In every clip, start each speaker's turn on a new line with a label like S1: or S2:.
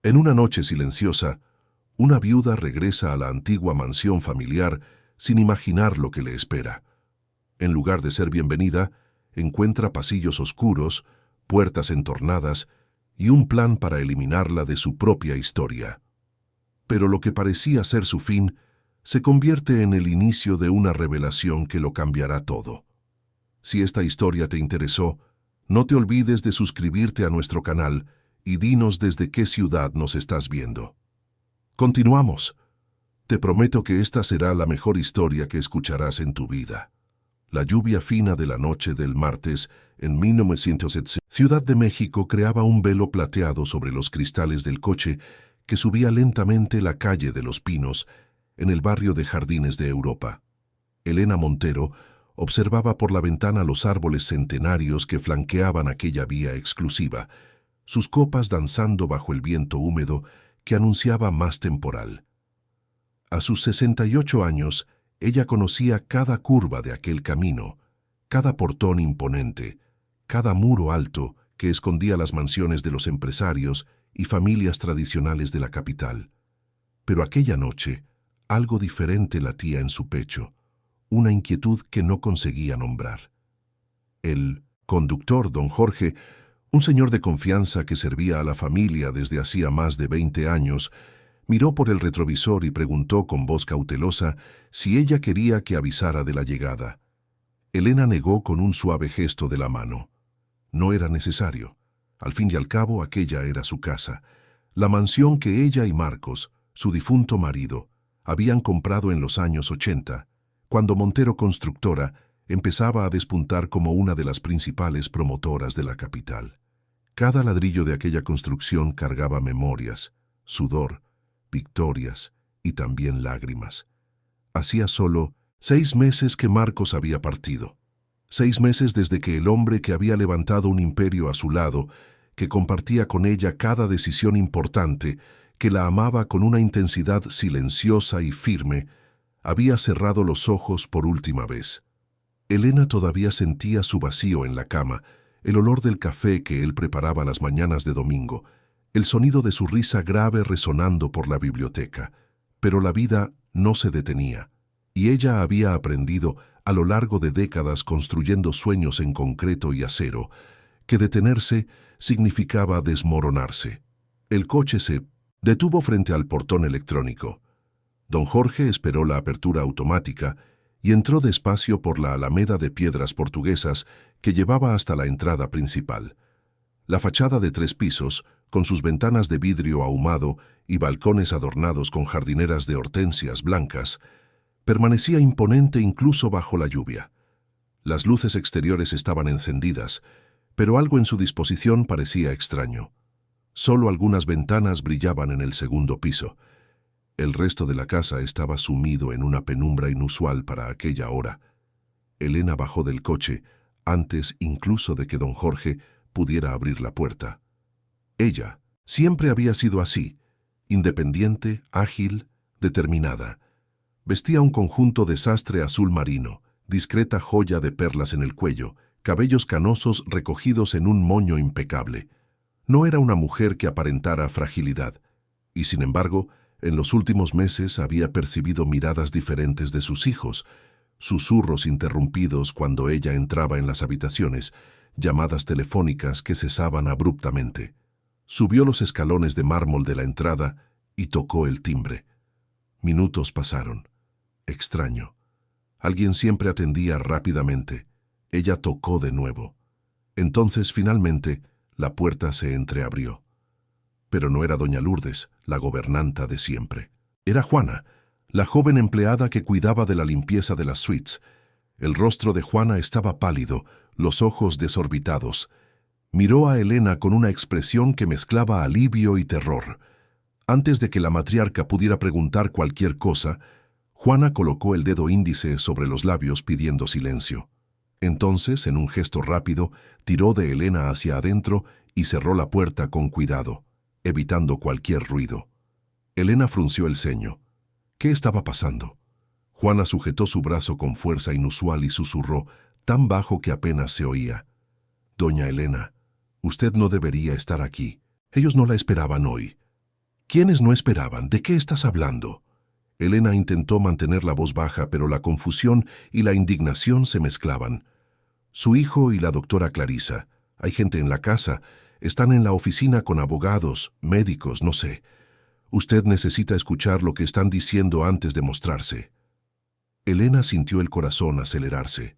S1: En una noche silenciosa, una viuda regresa a la antigua mansión familiar sin imaginar lo que le espera. En lugar de ser bienvenida, encuentra pasillos oscuros, puertas entornadas y un plan para eliminarla de su propia historia. Pero lo que parecía ser su fin se convierte en el inicio de una revelación que lo cambiará todo. Si esta historia te interesó, no te olvides de suscribirte a nuestro canal y dinos desde qué ciudad nos estás viendo. Continuamos. Te prometo que esta será la mejor historia que escucharás en tu vida. La lluvia fina de la noche del martes en 1970, Ciudad de México creaba un velo plateado sobre los cristales del coche que subía lentamente la calle de Los Pinos en el barrio de Jardines de Europa. Elena Montero observaba por la ventana los árboles centenarios que flanqueaban aquella vía exclusiva, sus copas danzando bajo el viento húmedo que anunciaba más temporal. A sus 68 años, ella conocía cada curva de aquel camino, cada portón imponente, cada muro alto que escondía las mansiones de los empresarios y familias tradicionales de la capital. Pero aquella noche, algo diferente latía en su pecho, una inquietud que no conseguía nombrar. El conductor, don Jorge, un señor de confianza que servía a la familia desde hacía más de 20 años, miró por el retrovisor y preguntó con voz cautelosa si ella quería que avisara de la llegada. Elena negó con un suave gesto de la mano. No era necesario. Al fin y al cabo, aquella era su casa, la mansión que ella y Marcos, su difunto marido, habían comprado en los años 80, cuando Montero Constructora empezaba a despuntar como una de las principales promotoras de la capital. Cada ladrillo de aquella construcción cargaba memorias, sudor, victorias y también lágrimas. Hacía solo 6 meses que Marcos había partido. 6 meses desde que el hombre que había levantado un imperio a su lado, que compartía con ella cada decisión importante, que la amaba con una intensidad silenciosa y firme, había cerrado los ojos por última vez. Elena todavía sentía su vacío en la cama, el olor del café que él preparaba las mañanas de domingo, el sonido de su risa grave resonando por la biblioteca. Pero la vida no se detenía, y ella había aprendido a lo largo de décadas construyendo sueños en concreto y acero, que detenerse significaba desmoronarse. El coche se detuvo frente al portón electrónico. Don Jorge esperó la apertura automática y entró despacio por la alameda de piedras portuguesas que llevaba hasta la entrada principal. La fachada de 3 pisos, con sus ventanas de vidrio ahumado y balcones adornados con jardineras de hortensias blancas, permanecía imponente incluso bajo la lluvia. Las luces exteriores estaban encendidas, pero algo en su disposición parecía extraño. Solo algunas ventanas brillaban en el segundo piso. El resto de la casa estaba sumido en una penumbra inusual para aquella hora. Elena bajó del coche, antes incluso de que don Jorge pudiera abrir la puerta. Ella siempre había sido así, independiente, ágil, determinada. Vestía un conjunto de sastre azul marino, discreta joya de perlas en el cuello, cabellos canosos recogidos en un moño impecable. No era una mujer que aparentara fragilidad, y sin embargo, en los últimos meses había percibido miradas diferentes de sus hijos, susurros interrumpidos cuando ella entraba en las habitaciones, llamadas telefónicas que cesaban abruptamente. Subió los escalones de mármol de la entrada y tocó el timbre. Minutos pasaron. Extraño. Alguien siempre atendía rápidamente. Ella tocó de nuevo. Entonces, finalmente, la puerta se entreabrió. Pero no era doña Lourdes, la gobernanta de siempre. Era Juana, la joven empleada que cuidaba de la limpieza de las suites. El rostro de Juana estaba pálido, los ojos desorbitados. Miró a Elena con una expresión que mezclaba alivio y terror. Antes de que la matriarca pudiera preguntar cualquier cosa, Juana colocó el dedo índice sobre los labios pidiendo silencio. Entonces, en un gesto rápido, tiró de Elena hacia adentro y cerró la puerta con cuidado, evitando cualquier ruido. Elena frunció el ceño. ¿Qué estaba pasando? Juana sujetó su brazo con fuerza inusual y susurró, tan bajo que apenas se oía. «Doña Elena, usted no debería estar aquí. Ellos no la esperaban hoy». ¿Quiénes no esperaban? ¿De qué estás hablando? Elena intentó mantener la voz baja, pero la confusión y la indignación se mezclaban. Su hijo y la doctora Clarisa. Hay gente en la casa. Están en la oficina con abogados, médicos, no sé. Usted necesita escuchar lo que están diciendo antes de mostrarse. Elena sintió el corazón acelerarse.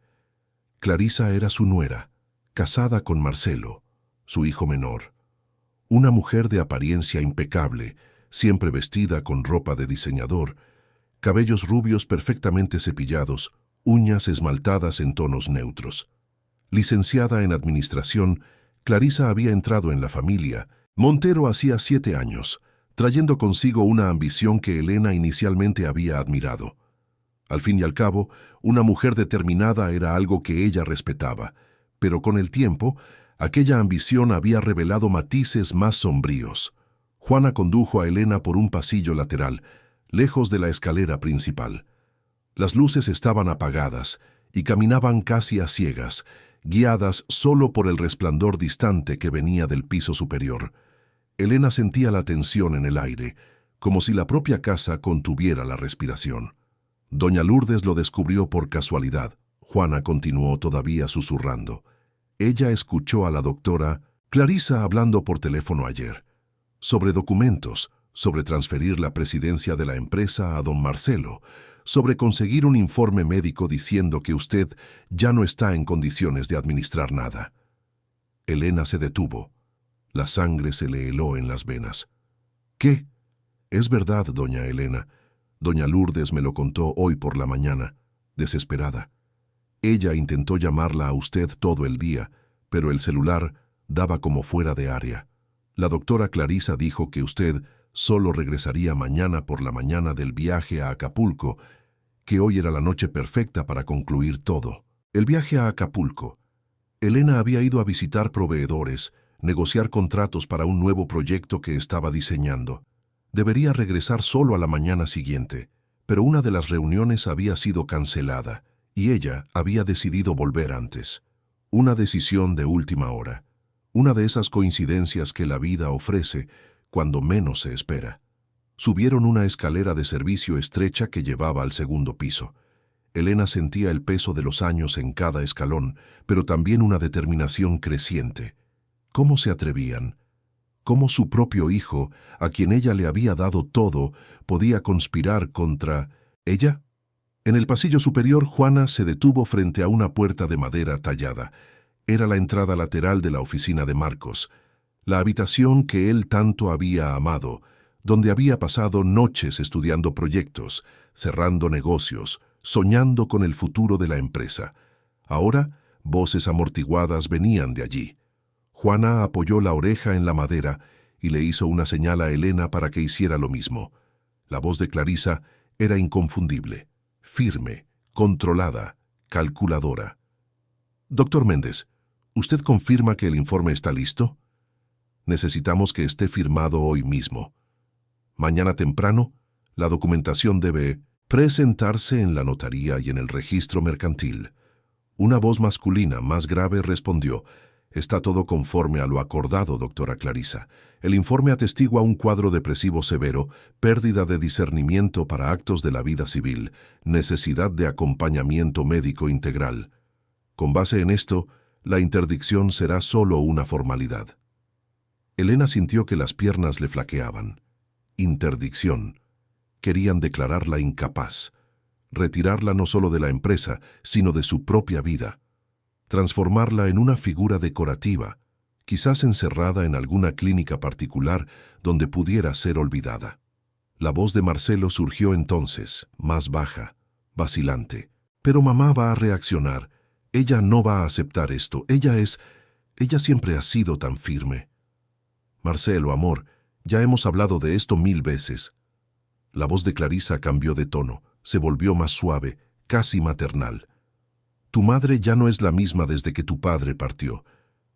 S1: Clarisa era su nuera, casada con Marcelo, su hijo menor. Una mujer de apariencia impecable, siempre vestida con ropa de diseñador, cabellos rubios perfectamente cepillados, uñas esmaltadas en tonos neutros. Licenciada en administración, Clarisa había entrado en la familia Montero hacía 7 años, trayendo consigo una ambición que Elena inicialmente había admirado. Al fin y al cabo, una mujer determinada era algo que ella respetaba, pero con el tiempo, aquella ambición había revelado matices más sombríos. Juana condujo a Elena por un pasillo lateral, lejos de la escalera principal. Las luces estaban apagadas y caminaban casi a ciegas, guiadas solo por el resplandor distante que venía del piso superior. Elena sentía la tensión en el aire, como si la propia casa contuviera la respiración. Doña Lourdes lo descubrió por casualidad. Juana continuó todavía susurrando. Ella escuchó a la doctora Clarisa hablando por teléfono ayer, sobre documentos, sobre transferir la presidencia de la empresa a don Marcelo, sobre conseguir un informe médico diciendo que usted ya no está en condiciones de administrar nada. Elena se detuvo. La sangre se le heló en las venas. ¿Qué? Es verdad, doña Elena. Doña Lourdes me lo contó hoy por la mañana, desesperada. Ella intentó llamarla a usted todo el día, pero el celular daba como fuera de área. La doctora Clarisa dijo que usted solo regresaría mañana por la mañana del viaje a Acapulco, que hoy era la noche perfecta para concluir todo. El viaje a Acapulco. Elena había ido a visitar proveedores, negociar contratos para un nuevo proyecto que estaba diseñando. Debería regresar solo a la mañana siguiente, pero una de las reuniones había sido cancelada y ella había decidido volver antes. Una decisión de última hora. Una de esas coincidencias que la vida ofrece cuando menos se espera. Subieron una escalera de servicio estrecha que llevaba al segundo piso. Elena sentía el peso de los años en cada escalón, pero también una determinación creciente. ¿Cómo se atrevían? ¿Cómo su propio hijo, a quien ella le había dado todo, podía conspirar contra ella? En el pasillo superior, Juana se detuvo frente a una puerta de madera tallada. Era la entrada lateral de la oficina de Marcos, la habitación que él tanto había amado, donde había pasado noches estudiando proyectos, cerrando negocios, soñando con el futuro de la empresa. Ahora, voces amortiguadas venían de allí. Juana apoyó la oreja en la madera y le hizo una señal a Elena para que hiciera lo mismo. La voz de Clarisa era inconfundible, firme, controlada, calculadora. «Doctor Méndez, ¿usted confirma que el informe está listo? Necesitamos que esté firmado hoy mismo. Mañana temprano, la documentación debe presentarse en la notaría y en el registro mercantil». Una voz masculina, más grave, respondió: «Está todo conforme a lo acordado, doctora Clarisa. El informe atestigua un cuadro depresivo severo, pérdida de discernimiento para actos de la vida civil, necesidad de acompañamiento médico integral. Con base en esto, la interdicción será solo una formalidad». Elena sintió que las piernas le flaqueaban. Interdicción. Querían declararla incapaz. Retirarla no solo de la empresa, sino de su propia vida. Transformarla en una figura decorativa, quizás encerrada en alguna clínica particular donde pudiera ser olvidada. La voz de Marcelo surgió entonces, más baja, vacilante. «Pero mamá va a reaccionar. Ella no va a aceptar esto. Ella siempre ha sido tan firme». «Marcelo, amor, ya hemos hablado de esto 1000 veces». La voz de Clarisa cambió de tono, se volvió más suave, casi maternal. «Tu madre ya no es la misma desde que tu padre partió.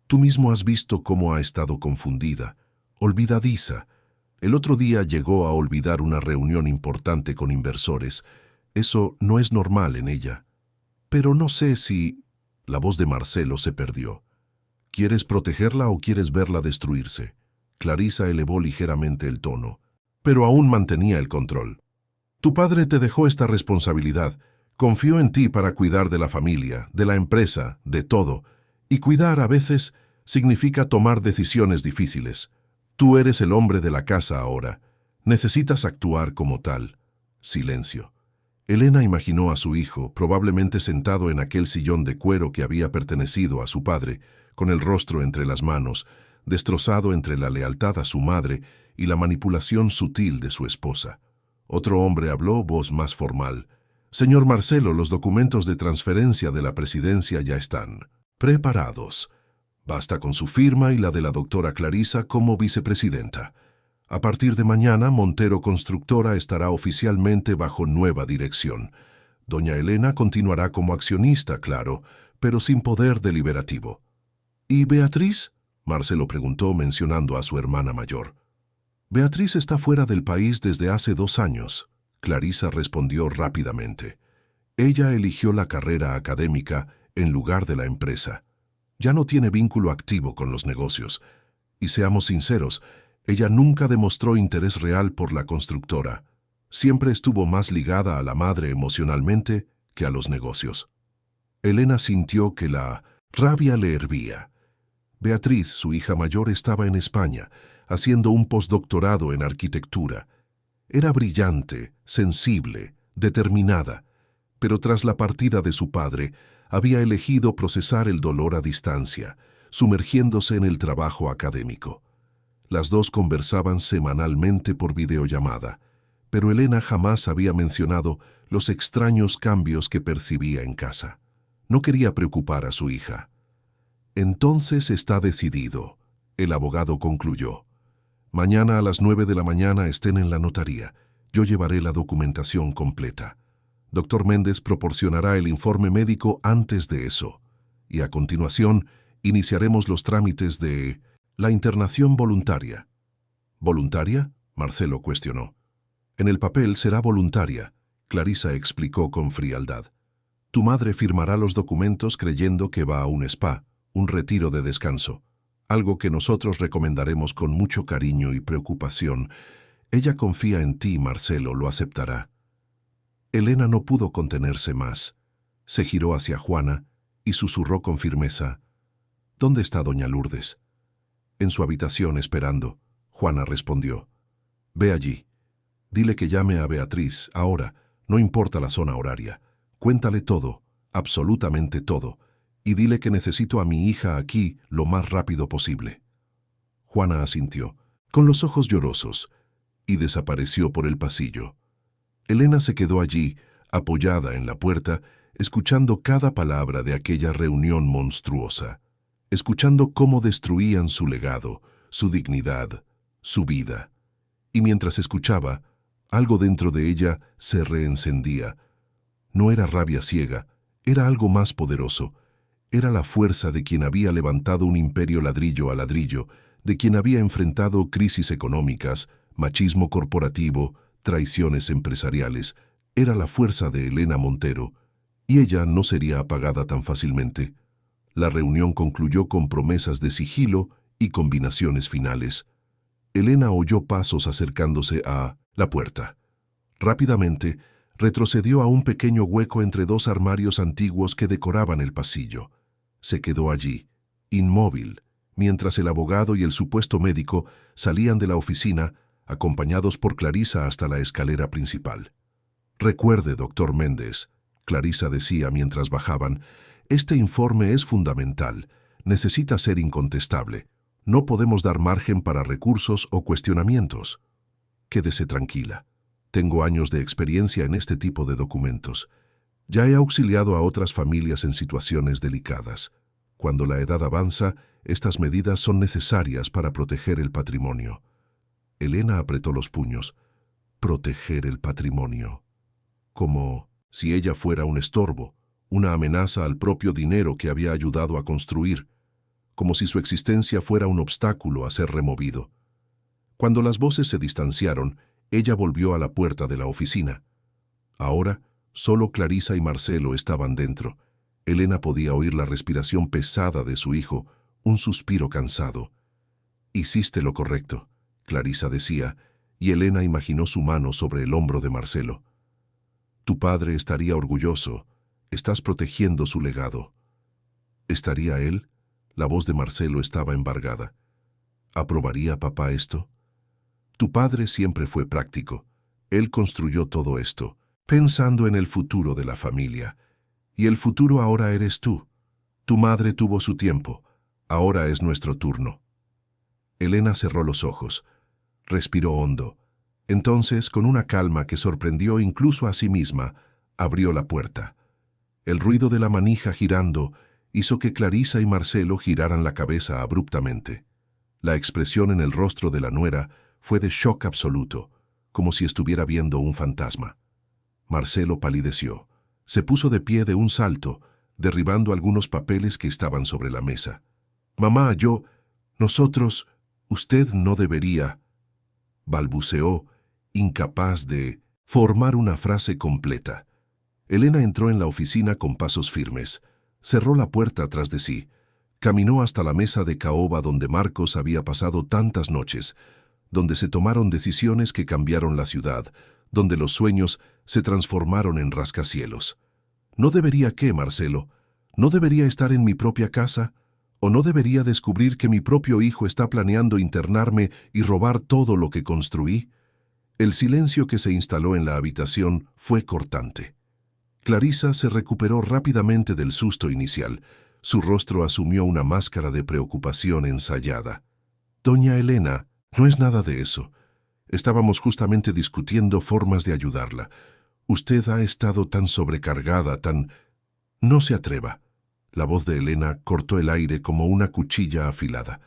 S1: Tú mismo has visto cómo ha estado confundida, olvidadiza. El otro día llegó a olvidar una reunión importante con inversores. Eso no es normal en ella. Pero no sé si...» La voz de Marcelo se perdió. «¿Quieres protegerla o quieres verla destruirse?» Clarisa elevó ligeramente el tono. pero aún mantenía el control. Tu padre te dejó esta responsabilidad. Confió en ti para cuidar de la familia, de la empresa, de todo. Y cuidar a veces significa tomar decisiones difíciles. Tú eres el hombre de la casa ahora. Necesitas actuar como tal. Silencio. Elena imaginó a su hijo, probablemente sentado en aquel sillón de cuero que había pertenecido a su padre, con el rostro entre las manos, destrozado entre la lealtad a su madre y la manipulación sutil de su esposa. Otro hombre habló, voz más formal. «Señor Marcelo, los documentos de transferencia de la presidencia ya están preparados. Basta con su firma y la de la doctora Clarisa como vicepresidenta. A partir de mañana, Montero Constructora estará oficialmente bajo nueva dirección. Doña Elena continuará como accionista, claro, pero sin poder deliberativo». «¿Y Beatriz?», Marcelo preguntó mencionando a su hermana mayor. «Beatriz está fuera del país desde hace 2 años», Clarisa respondió rápidamente. «Ella eligió la carrera académica en lugar de la empresa. Ya no tiene vínculo activo con los negocios. Y seamos sinceros, ella nunca demostró interés real por la constructora. Siempre estuvo más ligada a la madre emocionalmente que a los negocios». Elena sintió que la rabia le hervía. Beatriz, su hija mayor, estaba en España, haciendo un postdoctorado en arquitectura. Era brillante, sensible, determinada, pero tras la partida de su padre, había elegido procesar el dolor a distancia, sumergiéndose en el trabajo académico. Las dos conversaban semanalmente por videollamada, pero Elena jamás había mencionado los extraños cambios que percibía en casa. No quería preocupar a su hija. «Entonces está decidido», el abogado concluyó. «Mañana a las 9 de la mañana estén en la notaría. Yo llevaré la documentación completa. Doctor Méndez proporcionará el informe médico antes de eso. Y a continuación, iniciaremos los trámites de la internación voluntaria». «¿Voluntaria?», Marcelo cuestionó. «En el papel será voluntaria», Clarisa explicó con frialdad. «Tu madre firmará los documentos creyendo que va a un spa, un retiro de descanso, algo que nosotros recomendaremos con mucho cariño y preocupación. Ella confía en ti, Marcelo, lo aceptará». Elena no pudo contenerse más. Se giró hacia Juana y susurró con firmeza: «¿Dónde está doña Lourdes?». «En su habitación esperando», Juana respondió. «Ve allí. Dile que llame a Beatriz, ahora, no importa la zona horaria. Cuéntale todo, absolutamente todo, y dile que necesito a mi hija aquí lo más rápido posible». Juana asintió, con los ojos llorosos, y desapareció por el pasillo. Elena se quedó allí, apoyada en la puerta, escuchando cada palabra de aquella reunión monstruosa, escuchando cómo destruían su legado, su dignidad, su vida. Y mientras escuchaba, algo dentro de ella se reencendía. No era rabia ciega, era algo más poderoso. Era la fuerza de quien había levantado un imperio ladrillo a ladrillo, de quien había enfrentado crisis económicas, machismo corporativo, traiciones empresariales. Era la fuerza de Elena Montero, y ella no sería apagada tan fácilmente. La reunión concluyó con promesas de sigilo y combinaciones finales. Elena oyó pasos acercándose a la puerta. Rápidamente, retrocedió a un pequeño hueco entre 2 armarios antiguos que decoraban el pasillo. Se quedó allí, inmóvil, mientras el abogado y el supuesto médico salían de la oficina, acompañados por Clarisa hasta la escalera principal. «Recuerde, doctor Méndez», Clarisa decía mientras bajaban, «este informe es fundamental, necesita ser incontestable. No podemos dar margen para recursos o cuestionamientos». «Quédese tranquila. Tengo años de experiencia en este tipo de documentos. Ya he auxiliado a otras familias en situaciones delicadas. Cuando la edad avanza, estas medidas son necesarias para proteger el patrimonio». Elena apretó los puños. Proteger el patrimonio. Como si ella fuera un estorbo, una amenaza al propio dinero que había ayudado a construir. Como si su existencia fuera un obstáculo a ser removido. Cuando las voces se distanciaron, ella volvió a la puerta de la oficina. Ahora, solo Clarisa y Marcelo estaban dentro. Elena podía oír la respiración pesada de su hijo, un suspiro cansado. «Hiciste lo correcto», Clarisa decía, y Elena imaginó su mano sobre el hombro de Marcelo. Tu padre estaría orgulloso. Estás protegiendo su legado. ¿Estaría él? La voz de Marcelo estaba embargada. ¿Aprobaría papá esto? Tu padre siempre fue práctico. Él construyó todo esto, pensando en el futuro de la familia. Y el futuro ahora eres tú. Tu madre tuvo su tiempo. Ahora es nuestro turno. Elena cerró los ojos. Respiró hondo. Entonces, con una calma que sorprendió incluso a sí misma, abrió la puerta. El ruido de la manija girando hizo que Clarisa y Marcelo giraran la cabeza abruptamente. La expresión en el rostro de la nuera fue de shock absoluto, como si estuviera viendo un fantasma. Marcelo palideció. Se puso de pie de un salto, derribando algunos papeles que estaban sobre la mesa. «Mamá, nosotros, usted no debería», balbuceó, incapaz de formar una frase completa. Elena entró en la oficina con pasos firmes. Cerró la puerta tras de sí. Caminó hasta la mesa de caoba donde Marcos había pasado tantas noches, donde se tomaron decisiones que cambiaron la ciudad, donde los sueños se transformaron en rascacielos. ¿No debería qué, Marcelo? ¿No debería estar en mi propia casa? ¿O no debería descubrir que mi propio hijo está planeando internarme y robar todo lo que construí? El silencio que se instaló en la habitación fue cortante. Clarisa se recuperó rápidamente del susto inicial. Su rostro asumió una máscara de preocupación ensayada. «Doña Elena, no es nada de eso. Estábamos justamente discutiendo formas de ayudarla. Usted ha estado tan sobrecargada, tan... No se atreva». La voz de Elena cortó el aire como una cuchilla afilada.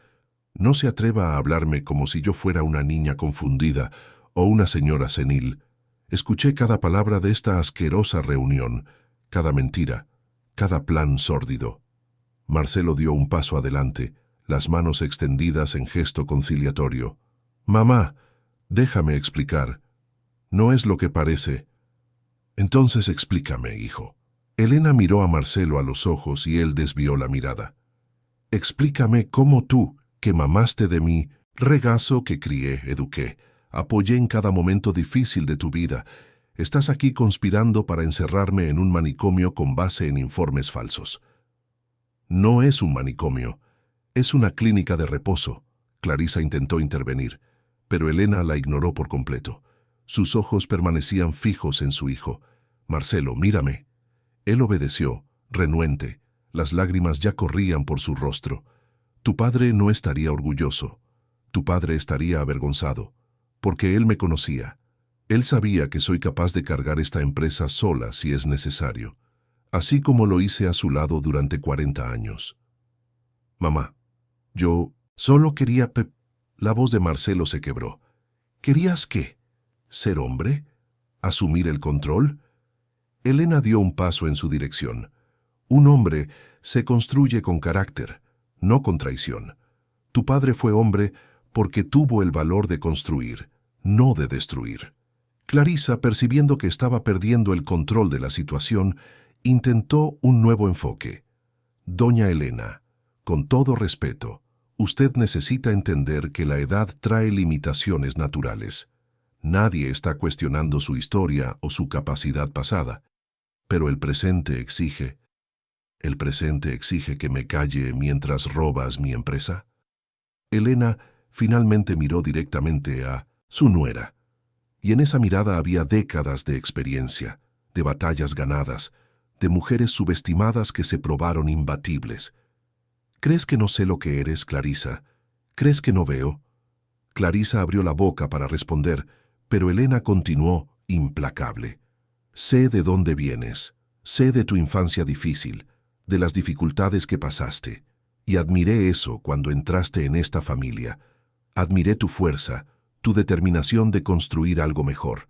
S1: «No se atreva a hablarme como si yo fuera una niña confundida o una señora senil. Escuché cada palabra de esta asquerosa reunión, cada mentira, cada plan sórdido». Marcelo dio un paso adelante, las manos extendidas en gesto conciliatorio. «Mamá, déjame explicar. No es lo que parece». «Entonces explícame, hijo». Elena miró a Marcelo a los ojos y él desvió la mirada. «Explícame cómo tú, que mamaste de mí, regazo que crié, eduqué, apoyé en cada momento difícil de tu vida, estás aquí conspirando para encerrarme en un manicomio con base en informes falsos». «No es un manicomio, es una clínica de reposo». Clarisa intentó intervenir, pero Elena la ignoró por completo. Sus ojos permanecían fijos en su hijo. «Marcelo, mírame». Él obedeció, renuente. Las lágrimas ya corrían por su rostro. «Tu padre no estaría orgulloso. Tu padre estaría avergonzado, porque él me conocía. Él sabía que soy capaz de cargar esta empresa sola si es necesario, así como lo hice a su lado durante 40 años. Mamá, yo solo quería La voz de Marcelo se quebró. ¿Querías qué? ¿Ser hombre? ¿Asumir el control? Elena dio un paso en su dirección. Un hombre se construye con carácter, no con traición. Tu padre fue hombre porque tuvo el valor de construir, no de destruir. Clarisa, percibiendo que estaba perdiendo el control de la situación, intentó un nuevo enfoque. Doña Elena, con todo respeto, usted necesita entender que la edad trae limitaciones naturales. Nadie está cuestionando su historia o su capacidad pasada, pero el presente exige que me calle mientras robas mi empresa. Elena finalmente miró directamente a su nuera, y en esa mirada había décadas de experiencia, de batallas ganadas, de mujeres subestimadas que se probaron imbatibles. ¿Crees que no sé lo que eres, Clarisa? ¿Crees que no veo? Clarisa abrió la boca para responder, pero Elena continuó implacable. Sé de dónde vienes, sé de tu infancia difícil, de las dificultades que pasaste, y admiré eso cuando entraste en esta familia. Admiré tu fuerza, tu determinación de construir algo mejor.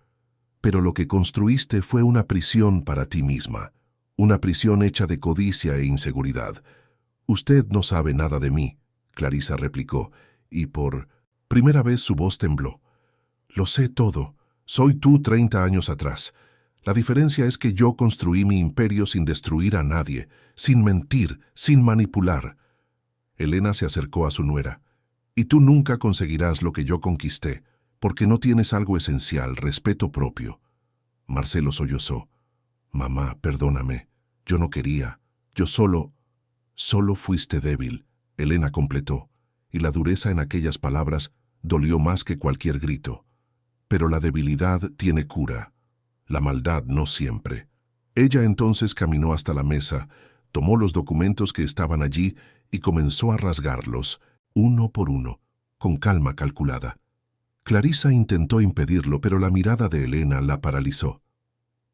S1: Pero lo que construiste fue una prisión para ti misma, una prisión hecha de codicia e inseguridad. Usted no sabe nada de mí, Clarisa replicó, y por primera vez su voz tembló. Lo sé todo. Soy tú 30 años atrás. La diferencia es que yo construí mi imperio sin destruir a nadie, sin mentir, sin manipular. Elena se acercó a su nuera. Y tú nunca conseguirás lo que yo conquisté, Porque no tienes algo esencial, respeto propio. Marcelo sollozó. Mamá, perdóname. Yo no quería. Yo solo... Solo fuiste débil, Elena completó, y la dureza en aquellas palabras dolió más que cualquier grito. Pero la debilidad tiene cura. La maldad no siempre. Ella entonces caminó hasta la mesa, tomó los documentos que estaban allí y comenzó a rasgarlos, uno por uno, con calma calculada. Clarisa intentó impedirlo, pero la mirada de Elena la paralizó.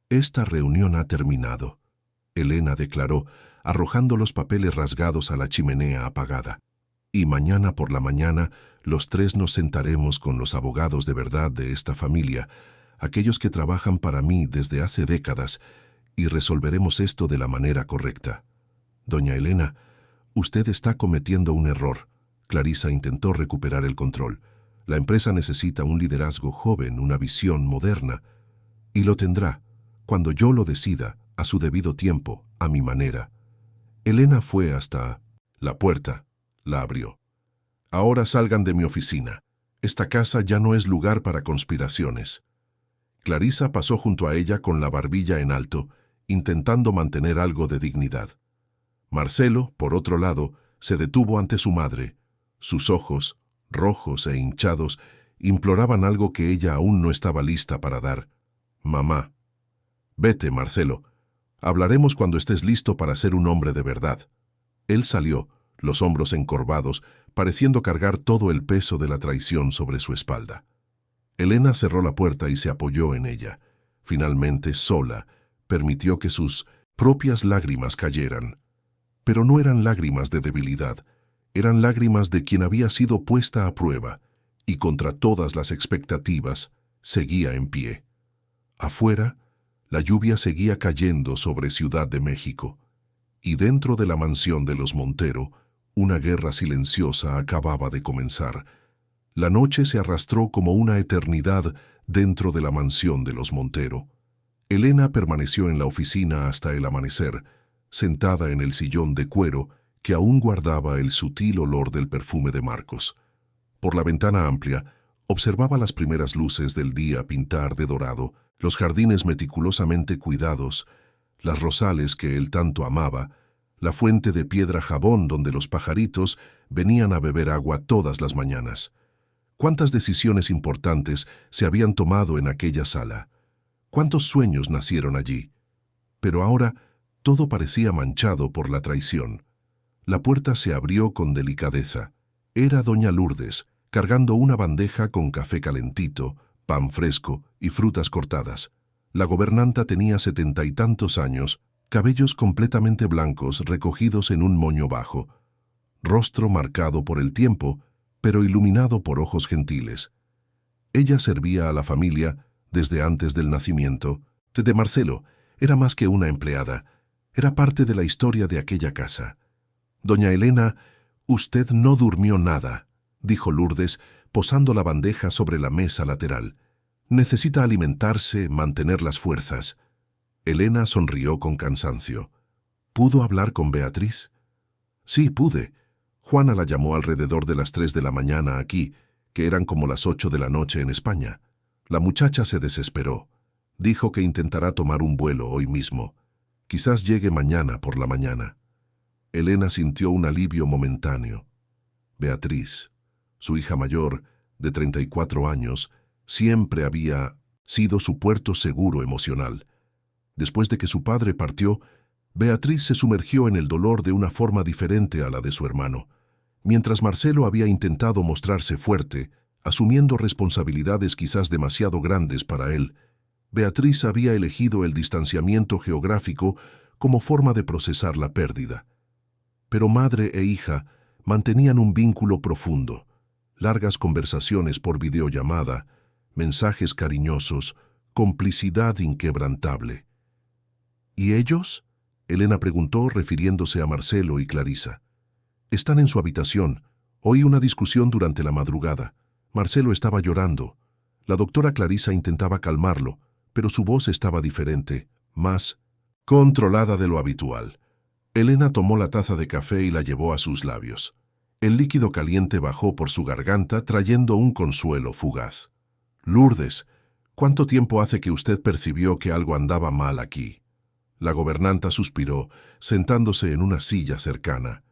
S1: Esta reunión ha terminado, Elena declaró, arrojando los papeles rasgados a la chimenea apagada. Y mañana por la mañana los tres nos sentaremos con los abogados de verdad de esta familia, aquellos que trabajan para mí desde hace décadas, y resolveremos esto de la manera correcta. Doña Elena, usted está cometiendo un error. Clarisa intentó recuperar el control. La empresa necesita un liderazgo joven, una visión moderna, y lo tendrá, cuando yo lo decida, a su debido tiempo, a mi manera. Elena fue hasta la puerta, la abrió. Ahora salgan de mi oficina. Esta casa ya no es lugar para conspiraciones. Clarisa pasó junto a ella con la barbilla en alto, intentando mantener algo de dignidad. Marcelo, por otro lado, se detuvo ante su madre. Sus ojos, rojos e hinchados, imploraban algo que ella aún no estaba lista para dar. Mamá. Vete, Marcelo. Hablaremos cuando estés listo para ser un hombre de verdad. Él salió, los hombros encorvados, pareciendo cargar todo el peso de la traición sobre su espalda. Elena cerró la puerta y se apoyó en ella. Finalmente, sola, permitió que sus propias lágrimas cayeran. Pero no eran lágrimas de debilidad, eran lágrimas de quien había sido puesta a prueba, y contra todas las expectativas, seguía en pie. Afuera, la lluvia seguía cayendo sobre Ciudad de México, y dentro de la mansión de los Montero, una guerra silenciosa acababa de comenzar. La noche se arrastró como una eternidad dentro de la mansión de los Montero. Elena permaneció en la oficina hasta el amanecer, sentada en el sillón de cuero que aún guardaba el sutil olor del perfume de Marcos. Por la ventana amplia, observaba las primeras luces del día pintar de dorado, los jardines meticulosamente cuidados, las rosales que él tanto amaba, la fuente de piedra jabón donde los pajaritos venían a beber agua todas las mañanas. Cuántas decisiones importantes se habían tomado en aquella sala. Cuántos sueños nacieron allí. Pero ahora todo parecía manchado por la traición. La puerta se abrió con delicadeza. Era doña Lourdes, cargando una bandeja con café calentito, pan fresco y frutas cortadas. La gobernanta tenía 70 y tantos años, cabellos completamente blancos recogidos en un moño bajo, rostro marcado por el tiempo, pero iluminado por ojos gentiles. Ella servía a la familia desde antes del nacimiento. De Marcelo era más que una empleada, era parte de la historia de aquella casa. Doña Elena, usted no durmió nada, dijo Lourdes, posando la bandeja sobre la mesa lateral. Necesita alimentarse, mantener las fuerzas. Elena sonrió con cansancio. ¿Pudo hablar con Beatriz? Sí, pude. Juana la llamó alrededor de las 3 de la mañana aquí, que eran como las 8 de la noche en España. La muchacha se desesperó. Dijo que intentará tomar un vuelo hoy mismo. Quizás llegue mañana por la mañana. Elena sintió un alivio momentáneo. Beatriz, su hija mayor, de 34 años, siempre había sido su puerto seguro emocional. Después de que su padre partió, Beatriz se sumergió en el dolor de una forma diferente a la de su hermano. Mientras Marcelo había intentado mostrarse fuerte, asumiendo responsabilidades quizás demasiado grandes para él, Beatriz había elegido el distanciamiento geográfico como forma de procesar la pérdida. Pero madre e hija mantenían un vínculo profundo, largas conversaciones por videollamada, mensajes cariñosos, complicidad inquebrantable. ¿Y ellos?, Elena preguntó refiriéndose a Marcelo y Clarisa. Están en su habitación. Oí una discusión durante la madrugada. Marcelo estaba llorando. La doctora Clarisa intentaba calmarlo, pero su voz estaba diferente, más controlada de lo habitual. Elena tomó la taza de café y la llevó a sus labios. El líquido caliente bajó por su garganta trayendo un consuelo fugaz. Lourdes, ¿cuánto tiempo hace que usted percibió que algo andaba mal aquí? La gobernanta suspiró, sentándose en una silla cercana.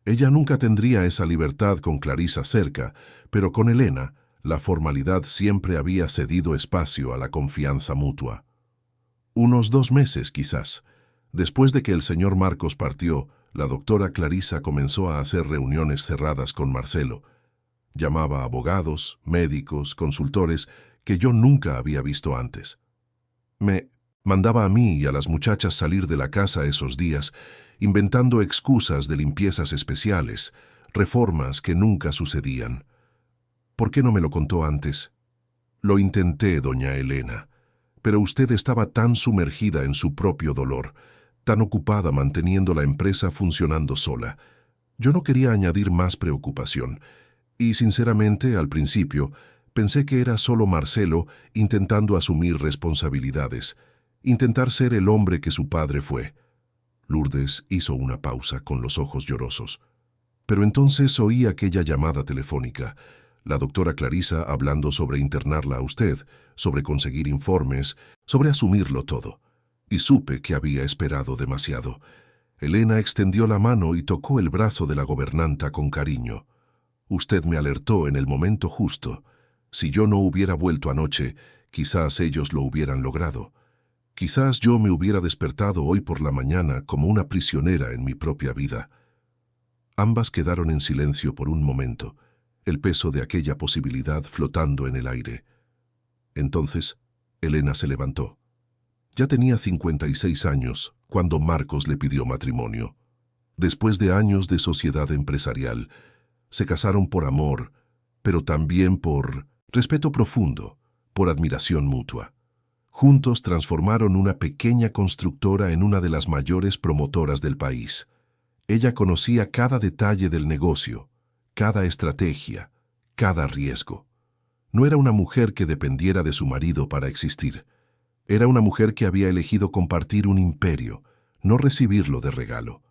S1: Ella nunca tendría esa libertad con Clarisa cerca, pero con Elena, la formalidad siempre había cedido espacio a la confianza mutua. Unos 2 meses, quizás. Después de que el señor Marcos partió, la doctora Clarisa comenzó a hacer reuniones cerradas con Marcelo. Llamaba a abogados, médicos, consultores que yo nunca había visto antes. Me mandaba a mí y a las muchachas salir de la casa esos días, inventando excusas de limpiezas especiales, reformas que nunca sucedían. ¿Por qué no me lo contó antes? Lo intenté, doña Elena, pero usted estaba tan sumergida en su propio dolor, tan ocupada manteniendo la empresa funcionando sola. Yo no quería añadir más preocupación, y sinceramente, al principio, pensé que era solo Marcelo intentando asumir responsabilidades, intentar ser el hombre que su padre fue. Lourdes hizo una pausa con los ojos llorosos. Pero entonces oí aquella llamada telefónica, la doctora Clarisa hablando sobre internarla a usted, sobre conseguir informes, sobre asumirlo todo. Y supe que había esperado demasiado. Elena extendió la mano y tocó el brazo de la gobernanta con cariño. Usted me alertó en el momento justo. Si yo no hubiera vuelto anoche, quizás ellos lo hubieran logrado. Quizás yo me hubiera despertado hoy por la mañana como una prisionera en mi propia vida. Ambas quedaron en silencio por un momento, el peso de aquella posibilidad flotando en el aire. Entonces, Elena se levantó. Ya tenía 56 años cuando Marcos le pidió matrimonio. Después de años de sociedad empresarial, se casaron por amor, pero también por respeto profundo, por admiración mutua. Juntos transformaron una pequeña constructora en una de las mayores promotoras del país. Ella conocía cada detalle del negocio, cada estrategia, cada riesgo. No era una mujer que dependiera de su marido para existir. Era una mujer que había elegido compartir un imperio, no recibirlo de regalo.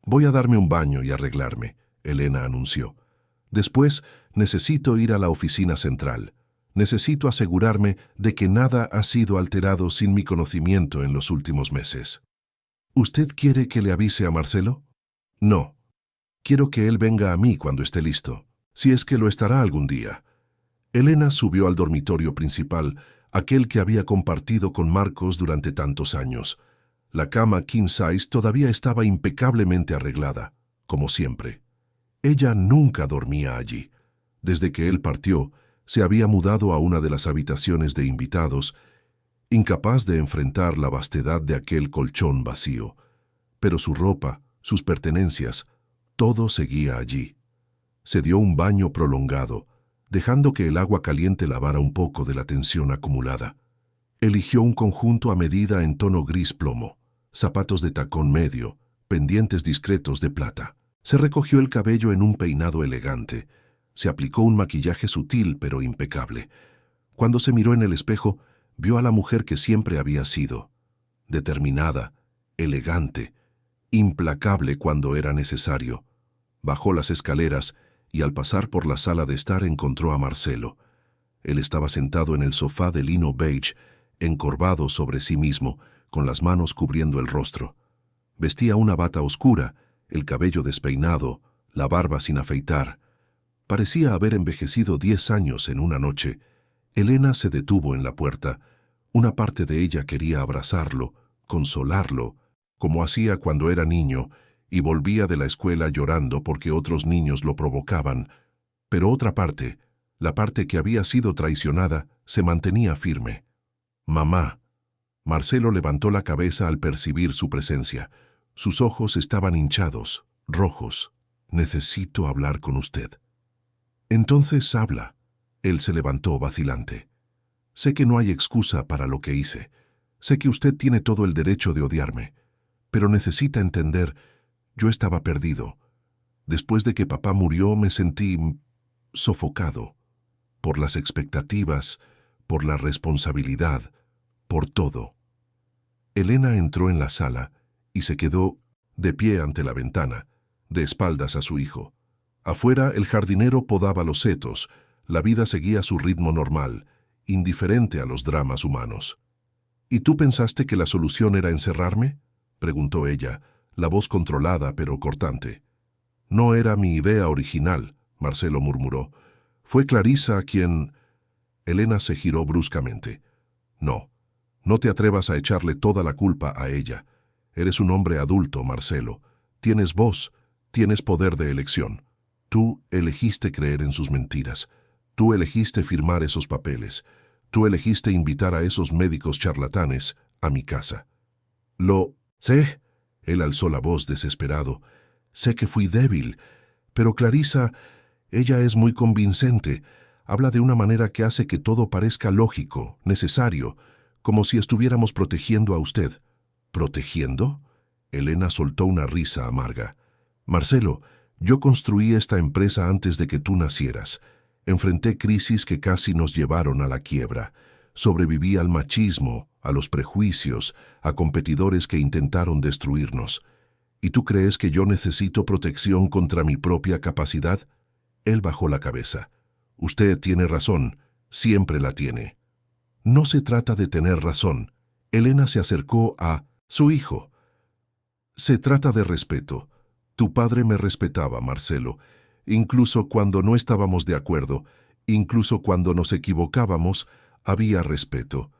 S1: «Voy a darme un baño y arreglarme», Elena anunció. «Después necesito ir a la oficina central. Necesito asegurarme de que nada ha sido alterado sin mi conocimiento en los últimos meses». «¿Usted quiere que le avise a Marcelo?» «No. Quiero que él venga a mí cuando esté listo, si es que lo estará algún día». Elena subió al dormitorio principal, aquel que había compartido con Marcos durante tantos años. La cama king size todavía estaba impecablemente arreglada, como siempre. Ella nunca dormía allí. Desde que él partió, se había mudado a una de las habitaciones de invitados, incapaz de enfrentar la vastedad de aquel colchón vacío. Pero su ropa, sus pertenencias, todo seguía allí. Se dio un baño prolongado, dejando que el agua caliente lavara un poco de la tensión acumulada. Eligió un conjunto a medida en tono gris plomo, zapatos de tacón medio, pendientes discretos de plata. Se recogió el cabello en un peinado elegante. Se aplicó un maquillaje sutil pero impecable. Cuando se miró en el espejo, vio a la mujer que siempre había sido. Determinada, elegante, implacable cuando era necesario. Bajó las escaleras y al pasar por la sala de estar encontró a Marcelo. Él estaba sentado en el sofá de lino beige, encorvado sobre sí mismo, con las manos cubriendo el rostro. Vestía una bata oscura, el cabello despeinado, la barba sin afeitar. Parecía haber envejecido 10 años en una noche. Elena se detuvo en la puerta. Una parte de ella quería abrazarlo, consolarlo, como hacía cuando era niño, y volvía de la escuela llorando porque otros niños lo provocaban, pero otra parte, la parte que había sido traicionada, se mantenía firme. «Mamá». Marcelo levantó la cabeza al percibir su presencia. Sus ojos estaban hinchados, rojos. «Necesito hablar con usted». «Entonces habla». Él se levantó vacilante. «Sé que no hay excusa para lo que hice. Sé que usted tiene todo el derecho de odiarme, pero necesita entender. Yo estaba perdido. Después de que papá murió me sentí sofocado. Por las expectativas, por la responsabilidad, por todo». Elena entró en la sala y se quedó de pie ante la ventana, de espaldas a su hijo. Afuera el jardinero podaba los setos, la vida seguía su ritmo normal, indiferente a los dramas humanos. ¿Y tú pensaste que la solución era encerrarme?, preguntó ella, la voz controlada pero cortante. No era mi idea original, Marcelo murmuró. Fue Clarisa quien... Elena se giró bruscamente. No, no te atrevas a echarle toda la culpa a ella. Eres un hombre adulto, Marcelo. Tienes voz, tienes poder de elección. Tú elegiste creer en sus mentiras. Tú elegiste firmar esos papeles. Tú elegiste invitar a esos médicos charlatanes a mi casa. Lo sé, él alzó la voz desesperado. Sé que fui débil, pero Clarisa, ella es muy convincente. Habla de una manera que hace que todo parezca lógico, necesario, como si estuviéramos protegiendo a usted. ¿Protegiendo? Elena soltó una risa amarga. Marcelo, yo construí esta empresa antes de que tú nacieras. Enfrenté crisis que casi nos llevaron a la quiebra. Sobreviví al machismo, a los prejuicios, a competidores que intentaron destruirnos. ¿Y tú crees que yo necesito protección contra mi propia capacidad? Él bajó la cabeza. Usted tiene razón, siempre la tiene. No se trata de tener razón. Elena se acercó a su hijo. Se trata de respeto. Tu padre me respetaba, Marcelo, incluso cuando no estábamos de acuerdo, incluso cuando nos equivocábamos, había respeto.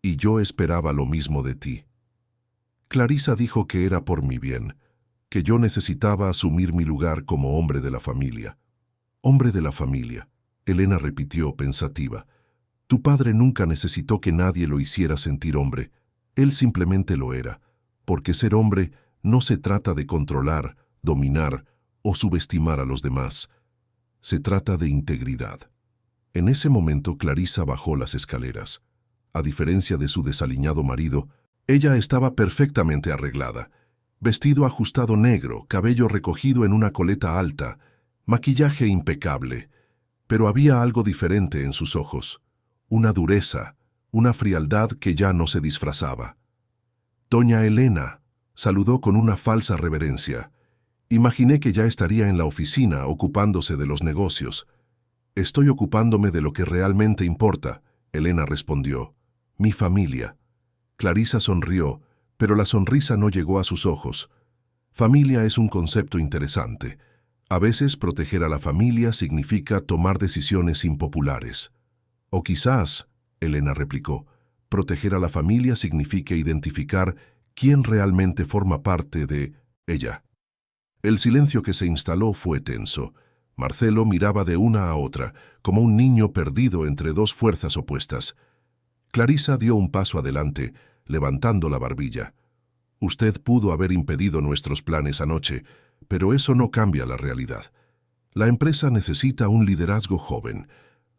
S1: Y yo esperaba lo mismo de ti. Clarisa dijo que era por mi bien, que yo necesitaba asumir mi lugar como hombre de la familia. Hombre de la familia, Elena repitió pensativa. Tu padre nunca necesitó que nadie lo hiciera sentir hombre. Él simplemente lo era, porque ser hombre no se trata de controlar, dominar o subestimar a los demás. Se trata de integridad. En ese momento Clarisa bajó las escaleras. A diferencia de su desaliñado marido, ella estaba perfectamente arreglada. Vestido ajustado negro, cabello recogido en una coleta alta, maquillaje impecable. Pero había algo diferente en sus ojos. Una dureza, una frialdad que ya no se disfrazaba. Doña Elena, saludó con una falsa reverencia. Imaginé que ya estaría en la oficina ocupándose de los negocios. Estoy ocupándome de lo que realmente importa, Elena respondió. Mi familia. Clarisa sonrió, pero la sonrisa no llegó a sus ojos. Familia es un concepto interesante. A veces proteger a la familia significa tomar decisiones impopulares. O quizás, Elena replicó, proteger a la familia significa identificar quién realmente forma parte de ella. El silencio que se instaló fue tenso. Marcelo miraba de una a otra, como un niño perdido entre dos fuerzas opuestas. Clarisa dio un paso adelante, levantando la barbilla. Usted pudo haber impedido nuestros planes anoche, pero eso no cambia la realidad. La empresa necesita un liderazgo joven.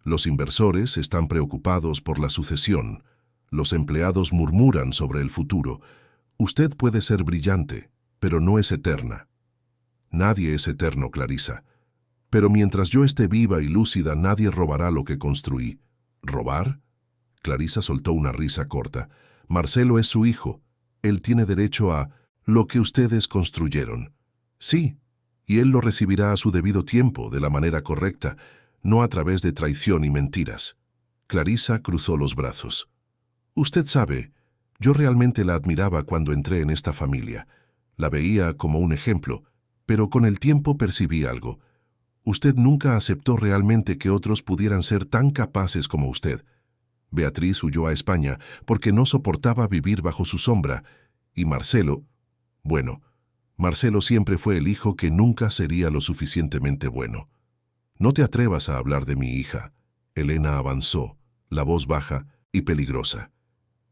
S1: Los inversores están preocupados por la sucesión. Los empleados murmuran sobre el futuro. Usted puede ser brillante, pero no es eterna. Nadie es eterno, Clarisa. Pero mientras yo esté viva y lúcida, nadie robará lo que construí. ¿Robar? Clarisa soltó una risa corta. Marcelo es su hijo. Él tiene derecho a lo que ustedes construyeron. Sí, y él lo recibirá a su debido tiempo, de la manera correcta, no a través de traición y mentiras. Clarisa cruzó los brazos. Usted sabe, yo realmente la admiraba cuando entré en esta familia. La veía como un ejemplo, pero con el tiempo percibí algo. Usted nunca aceptó realmente que otros pudieran ser tan capaces como usted. Beatriz huyó a España porque no soportaba vivir bajo su sombra, y Marcelo, bueno, Marcelo siempre fue el hijo que nunca sería lo suficientemente bueno. No te atrevas a hablar de mi hija. Elena avanzó, la voz baja y peligrosa.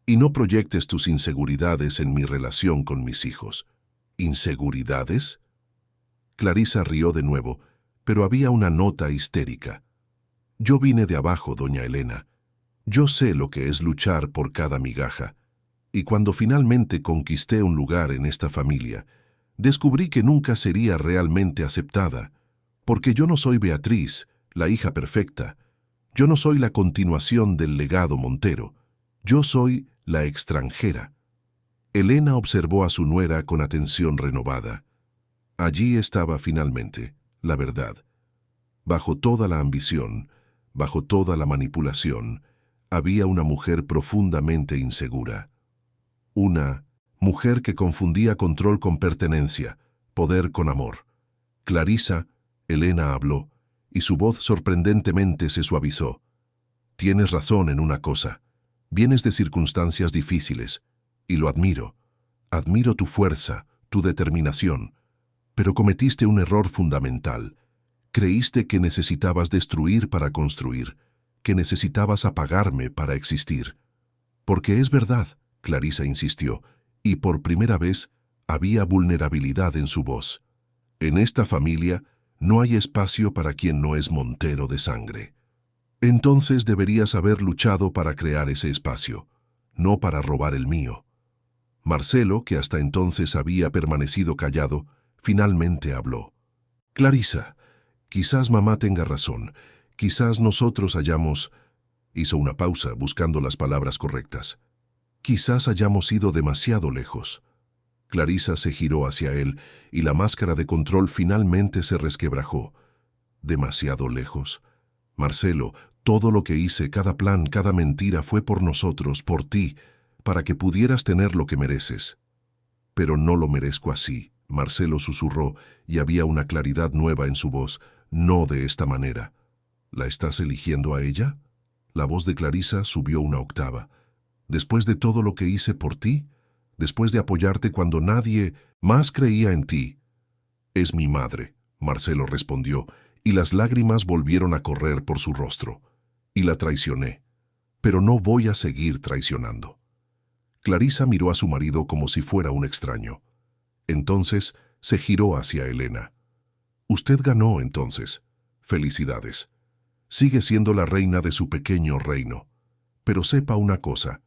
S1: Y no proyectes tus inseguridades en mi relación con mis hijos. ¿Inseguridades? Clarisa rió de nuevo, pero había una nota histérica. Yo vine de abajo, doña Elena. Yo sé lo que es luchar por cada migaja. Y cuando finalmente conquisté un lugar en esta familia, descubrí que nunca sería realmente aceptada, porque yo no soy Beatriz, la hija perfecta. Yo no soy la continuación del legado Montero. Yo soy la extranjera. Elena observó a su nuera con atención renovada. Allí estaba finalmente la verdad. Bajo toda la ambición, bajo toda la manipulación, había una mujer profundamente insegura. Una mujer que confundía control con pertenencia, poder con amor. Clarisa, Elena habló, y su voz sorprendentemente se suavizó. Tienes razón en una cosa. Vienes de circunstancias difíciles, y lo admiro. Admiro tu fuerza, tu determinación, pero cometiste un error fundamental. Creíste que necesitabas destruir para construir, que necesitabas apagarme para existir. Porque es verdad, Clarisa insistió, y por primera vez había vulnerabilidad en su voz. En esta familia no hay espacio para quien no es Montero de sangre. Entonces deberías haber luchado para crear ese espacio, no para robar el mío. Marcelo, que hasta entonces había permanecido callado, finalmente habló. Clarisa, quizás mamá tenga razón, quizás nosotros hayamos... Hizo una pausa buscando las palabras correctas. Quizás hayamos ido demasiado lejos. Clarisa se giró hacia él y la máscara de control finalmente se resquebrajó. ¿Demasiado lejos? Marcelo, todo lo que hice, cada plan, cada mentira fue por nosotros, por ti, para que pudieras tener lo que mereces. Pero no lo merezco así, Marcelo susurró, y había una claridad nueva en su voz. No de esta manera. ¿La estás eligiendo a ella? La voz de Clarisa subió una octava. Después de todo lo que hice por ti, después de apoyarte cuando nadie más creía en ti. Es mi madre, Marcelo respondió, y las lágrimas volvieron a correr por su rostro. Y la traicioné. Pero no voy a seguir traicionando. Clarisa miró a su marido como si fuera un extraño. Entonces se giró hacia Elena. Usted ganó entonces. Felicidades. Sigue siendo la reina de su pequeño reino. Pero sepa una cosa,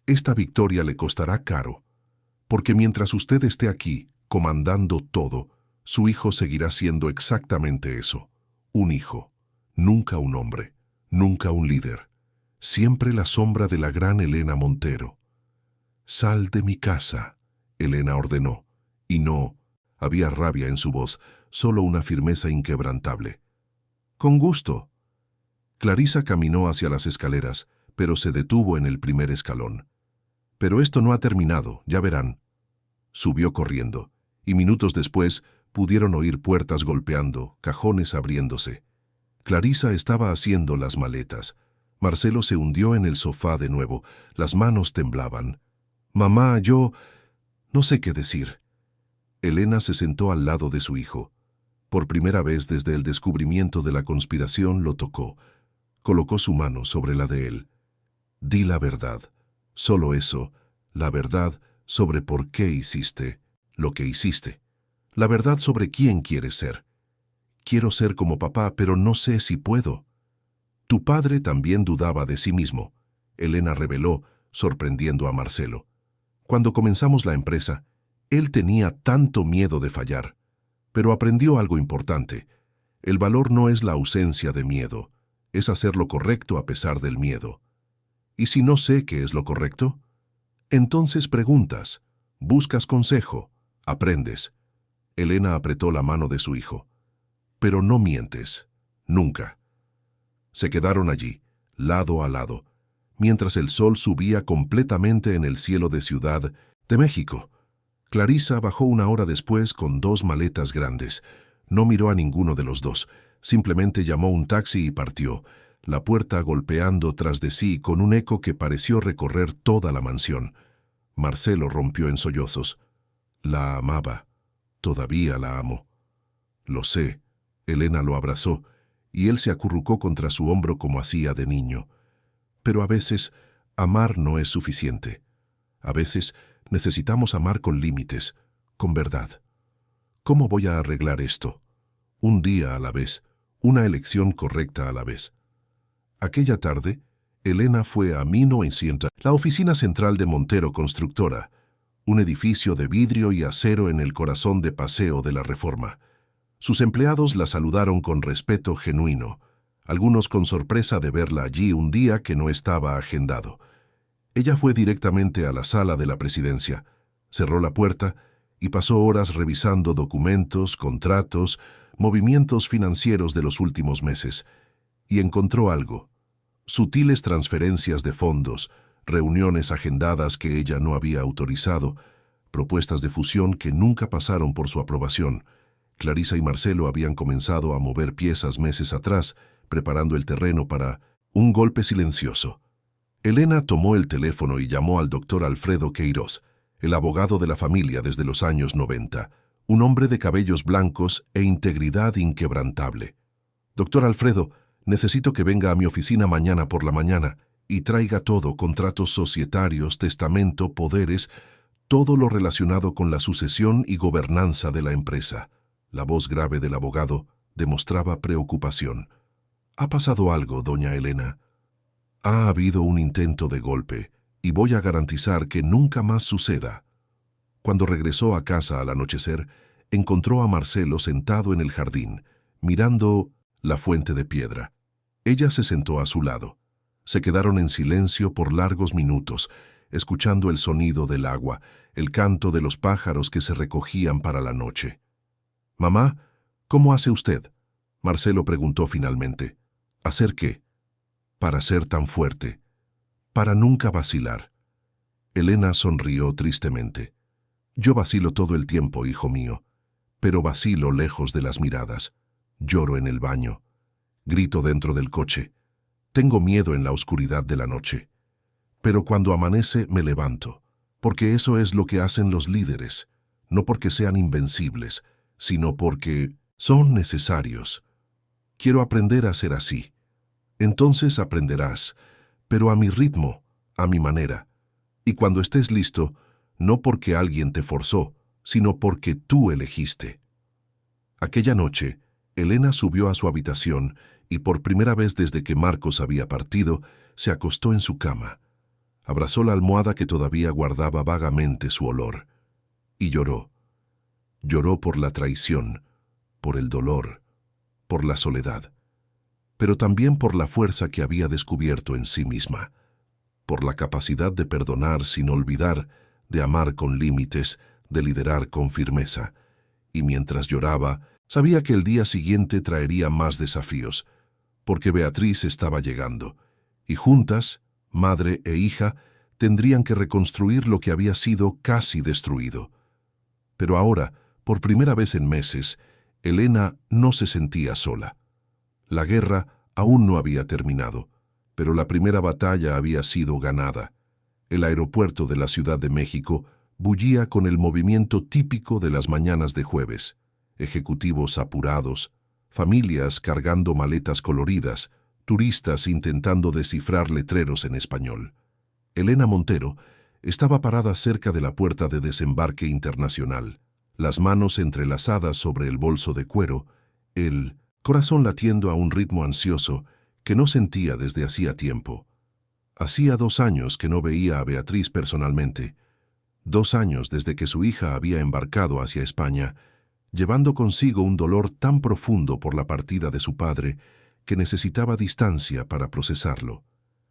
S1: esta victoria le costará caro, porque mientras usted esté aquí, comandando todo, su hijo seguirá siendo exactamente eso, un hijo, nunca un hombre, nunca un líder, siempre la sombra de la gran Elena Montero. Sal de mi casa, Elena ordenó, y no, había rabia en su voz, solo una firmeza inquebrantable. Con gusto. Clarisa caminó hacia las escaleras, pero se detuvo en el primer escalón. Pero esto no ha terminado, ya verán. Subió corriendo, y minutos después pudieron oír puertas golpeando, cajones abriéndose. Clarisa estaba haciendo las maletas. Marcelo se hundió en el sofá de nuevo, las manos temblaban. Mamá, yo... no sé qué decir. Elena se sentó al lado de su hijo. Por primera vez desde el descubrimiento de la conspiración lo tocó. Colocó su mano sobre la de él. Di la verdad. Solo eso, la verdad sobre por qué hiciste lo que hiciste. La verdad sobre quién quieres ser. Quiero ser como papá, pero no sé si puedo. Tu padre también dudaba de sí mismo, Elena reveló, sorprendiendo a Marcelo. Cuando comenzamos la empresa, él tenía tanto miedo de fallar, pero aprendió algo importante. El valor no es la ausencia de miedo, es hacer lo correcto a pesar del miedo. ¿Y si no sé qué es lo correcto? Entonces preguntas, buscas consejo, aprendes. Elena apretó la mano de su hijo. Pero no mientes, nunca. Se quedaron allí, lado a lado, mientras el sol subía completamente en el cielo de Ciudad de México. Clarisa bajó una hora después con 2 maletas grandes. No miró a ninguno de los dos, simplemente llamó un taxi y partió, la puerta golpeando tras de sí con un eco que pareció recorrer toda la mansión. Marcelo rompió en sollozos. La amaba. Todavía la amo. Lo sé. Elena lo abrazó, y él se acurrucó contra su hombro como hacía de niño. Pero a veces, amar no es suficiente. A veces necesitamos amar con límites, con verdad. ¿Cómo voy a arreglar esto? Un día a la vez, una elección correcta a la vez. Aquella tarde, Elena fue a 1900, la oficina central de Montero Constructora, un edificio de vidrio y acero en el corazón de Paseo de la Reforma. Sus empleados la saludaron con respeto genuino, algunos con sorpresa de verla allí un día que no estaba agendado. Ella fue directamente a la sala de la presidencia, cerró la puerta y pasó horas revisando documentos, contratos, movimientos financieros de los últimos meses, y encontró algo, Sutiles transferencias de fondos, reuniones agendadas que ella no había autorizado, propuestas de fusión que nunca pasaron por su aprobación. Clarisa y Marcelo habían comenzado a mover piezas meses atrás, preparando el terreno para un golpe silencioso. Elena tomó el teléfono y llamó al doctor Alfredo Queiroz, el abogado de la familia desde los años 90, un hombre de cabellos blancos e integridad inquebrantable. «Doctor Alfredo, necesito que venga a mi oficina mañana por la mañana y traiga todo, contratos societarios, testamento, poderes, todo lo relacionado con la sucesión y gobernanza de la empresa». La voz grave del abogado demostraba preocupación. «¿Ha pasado algo, doña Elena?» «Ha habido un intento de golpe y voy a garantizar que nunca más suceda». Cuando regresó a casa al anochecer, encontró a Marcelo sentado en el jardín, mirando la fuente de piedra. Ella se sentó a su lado. Se quedaron en silencio por largos minutos, escuchando el sonido del agua, el canto de los pájaros que se recogían para la noche. «Mamá, ¿cómo hace usted?», Marcelo preguntó finalmente. «¿Hacer qué?». «Para ser tan fuerte. Para nunca vacilar». Elena sonrió tristemente. «Yo vacilo todo el tiempo, hijo mío, pero vacilo lejos de las miradas. Lloro en el baño. Grito dentro del coche. Tengo miedo en la oscuridad de la noche. Pero cuando amanece me levanto, porque eso es lo que hacen los líderes, no porque sean invencibles, sino porque son necesarios. Quiero aprender a ser así. Entonces aprenderás, pero a mi ritmo, a mi manera. Y cuando estés listo, no porque alguien te forzó, sino porque tú elegiste». Aquella noche, Elena subió a su habitación y por primera vez desde que Marcos había partido, se acostó en su cama. Abrazó la almohada que todavía guardaba vagamente su olor. Y lloró. Lloró por la traición, por el dolor, por la soledad, pero también por la fuerza que había descubierto en sí misma, por la capacidad de perdonar sin olvidar, de amar con límites, de liderar con firmeza. Y mientras lloraba, sabía que el día siguiente traería más desafíos, porque Beatriz estaba llegando, y juntas, madre e hija, tendrían que reconstruir lo que había sido casi destruido. Pero ahora, por primera vez en meses, Elena no se sentía sola. La guerra aún no había terminado, pero la primera batalla había sido ganada. El aeropuerto de la Ciudad de México bullía con el movimiento típico de las mañanas de jueves. Ejecutivos apurados, familias cargando maletas coloridas, turistas intentando descifrar letreros en español. Elena Montero estaba parada cerca de la puerta de desembarque internacional, las manos entrelazadas sobre el bolso de cuero, el corazón latiendo a un ritmo ansioso que no sentía desde hacía tiempo. Hacía 2 años que no veía a Beatriz personalmente, 2 años desde que su hija había embarcado hacia España, llevando consigo un dolor tan profundo por la partida de su padre que necesitaba distancia para procesarlo.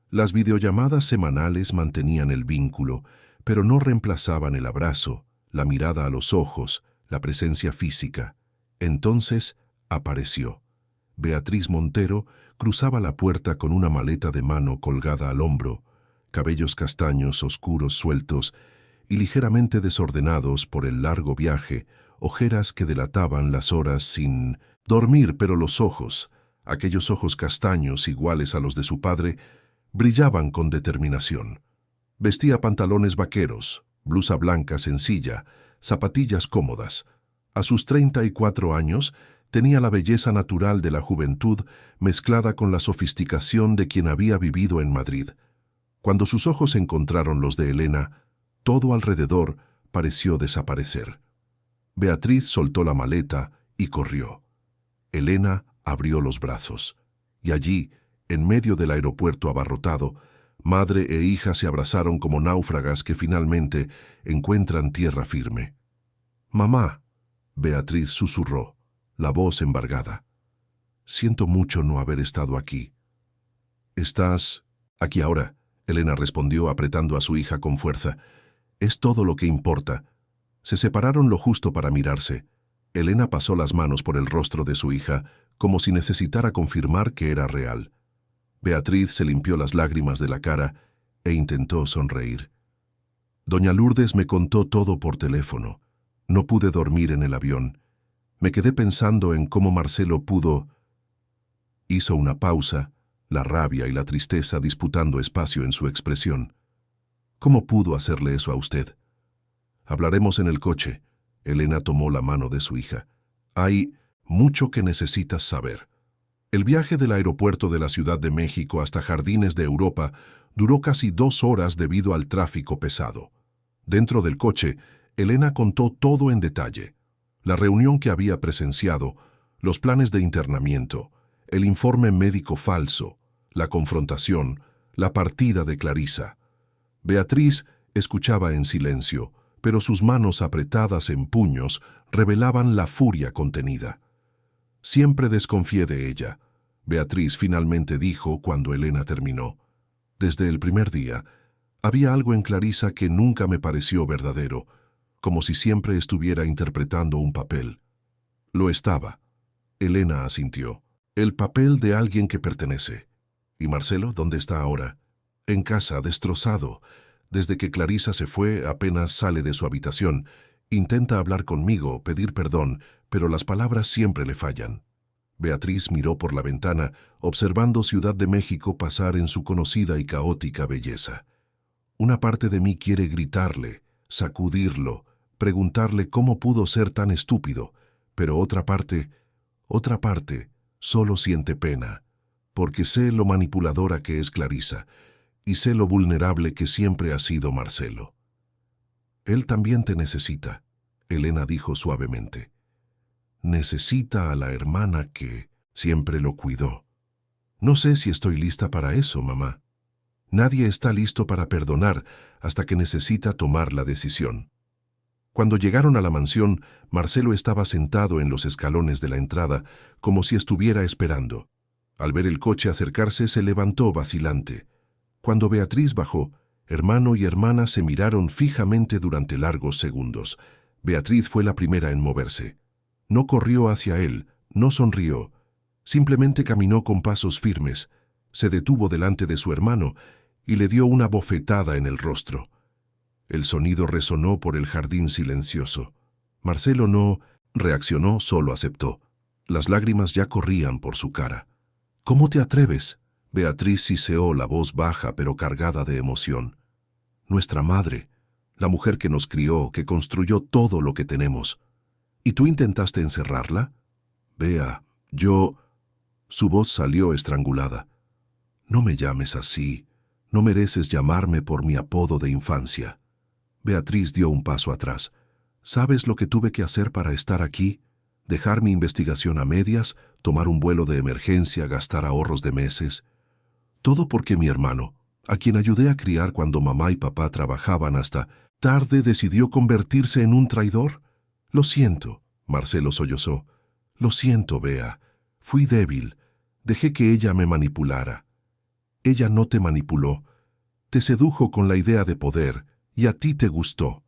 S1: Las videollamadas semanales mantenían el vínculo, pero no reemplazaban el abrazo, la mirada a los ojos, la presencia física. Entonces apareció. Beatriz Montero cruzaba la puerta con una maleta de mano colgada al hombro, cabellos castaños oscuros sueltos y ligeramente desordenados por el largo viaje, ojeras que delataban las horas sin dormir, pero los ojos, aquellos ojos castaños iguales a los de su padre, brillaban con determinación. Vestía pantalones vaqueros, blusa blanca sencilla, zapatillas cómodas. A sus 34 años tenía la belleza natural de la juventud mezclada con la sofisticación de quien había vivido en Madrid. Cuando sus ojos encontraron los de Elena, todo alrededor pareció desaparecer. Beatriz soltó la maleta y corrió. Elena abrió los brazos, y allí, en medio del aeropuerto abarrotado, madre e hija se abrazaron como náufragas que finalmente encuentran tierra firme. «Mamá», Beatriz susurró, la voz embargada. «Siento mucho no haber estado aquí». «¿Estás aquí ahora?», Elena respondió apretando a su hija con fuerza. «Es todo lo que importa». Se separaron lo justo para mirarse. Elena pasó las manos por el rostro de su hija, como si necesitara confirmar que era real. Beatriz se limpió las lágrimas de la cara e intentó sonreír. Doña Lourdes me contó todo por teléfono. No pude dormir en el avión. Me quedé pensando en cómo Marcelo pudo... Hizo una pausa, la rabia y la tristeza disputando espacio en su expresión. ¿Cómo pudo hacerle eso a usted? Hablaremos en el coche. Elena tomó la mano de su hija. Hay mucho que necesitas saber. El viaje del aeropuerto de la Ciudad de México hasta Jardines de Europa duró casi 2 horas debido al tráfico pesado. Dentro del coche, Elena contó todo en detalle. La reunión que había presenciado, los planes de internamiento, el informe médico falso, la confrontación, la partida de Clarisa. Beatriz escuchaba en silencio, pero sus manos apretadas en puños revelaban la furia contenida. Siempre desconfié de ella, Beatriz finalmente dijo cuando Elena terminó. Desde el primer día, había algo en Clarisa que nunca me pareció verdadero, como si siempre estuviera interpretando un papel. Lo estaba. Elena asintió. El papel de alguien que pertenece. ¿Y Marcelo dónde está ahora? En casa, destrozado. Desde que Clarisa se fue, apenas sale de su habitación. Intenta hablar conmigo, pedir perdón, pero las palabras siempre le fallan. Beatriz miró por la ventana, observando Ciudad de México pasar en su conocida y caótica belleza. Una parte de mí quiere gritarle, sacudirlo, preguntarle cómo pudo ser tan estúpido, pero otra parte, solo siente pena, porque sé lo manipuladora que es Clarisa, y sé lo vulnerable que siempre ha sido Marcelo. Él también te necesita, Elena dijo suavemente. Necesita a la hermana que siempre lo cuidó. No sé si estoy lista para eso, mamá. Nadie está listo para perdonar hasta que necesita tomar la decisión. Cuando llegaron a la mansión, Marcelo estaba sentado en los escalones de la entrada, como si estuviera esperando. Al ver el coche acercarse, se levantó vacilante. Cuando Beatriz bajó, hermano y hermana se miraron fijamente durante largos segundos. Beatriz fue la primera en moverse. No corrió hacia él, no sonrió. Simplemente caminó con pasos firmes, se detuvo delante de su hermano y le dio una bofetada en el rostro. El sonido resonó por el jardín silencioso. Marcelo no reaccionó, solo aceptó. Las lágrimas ya corrían por su cara. ¿Cómo te atreves? Beatriz siseó, la voz baja pero cargada de emoción. Nuestra madre, la mujer que nos crió, que construyó todo lo que tenemos. ¿Y tú intentaste encerrarla? Bea, yo... Su voz salió estrangulada. No me llames así. No mereces llamarme por mi apodo de infancia. Beatriz dio un paso atrás. ¿Sabes lo que tuve que hacer para estar aquí? Dejar mi investigación a medias, tomar un vuelo de emergencia, gastar ahorros de meses. Todo porque mi hermano, a quien ayudé a criar cuando mamá y papá trabajaban hasta tarde, decidió convertirse en un traidor. Lo siento, Marcelo sollozó. Lo siento, Bea. Fui débil. Dejé que ella me manipulara. Ella no te manipuló. Te sedujo con la idea de poder, y a ti te gustó.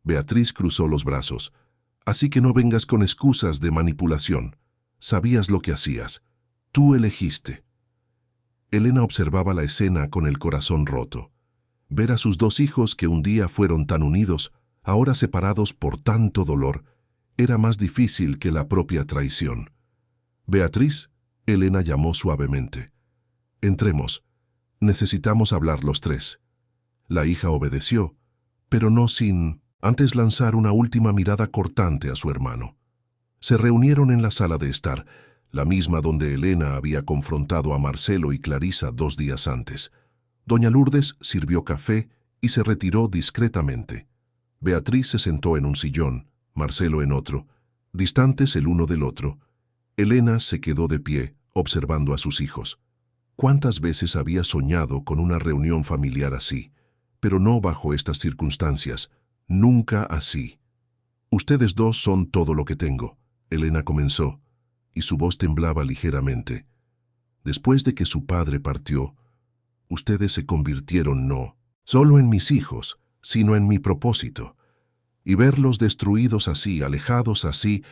S1: Beatriz cruzó los brazos. Así que no vengas con excusas de manipulación. Sabías lo que hacías. Tú elegiste. Elena observaba la escena con el corazón roto. Ver a sus 2 hijos que un día fueron tan unidos, ahora separados por tanto dolor, era más difícil que la propia traición. Beatriz, Elena llamó suavemente. Entremos. Necesitamos hablar los 3. La hija obedeció, pero no sin antes lanzar una última mirada cortante a su hermano. Se reunieron en la sala de estar, la misma donde Elena había confrontado a Marcelo y Clarisa 2 días antes. Doña Lourdes sirvió café y se retiró discretamente. Beatriz se sentó en un sillón, Marcelo en otro, distantes el uno del otro. Elena se quedó de pie, observando a sus hijos. ¿Cuántas veces había soñado con una reunión familiar así? Pero no bajo estas circunstancias, nunca así. Ustedes 2 son todo lo que tengo, Elena comenzó, y su voz temblaba ligeramente. Después de que su padre partió, ustedes se convirtieron no solo en mis hijos, sino en mi propósito. Y verlos destruidos así, alejados así,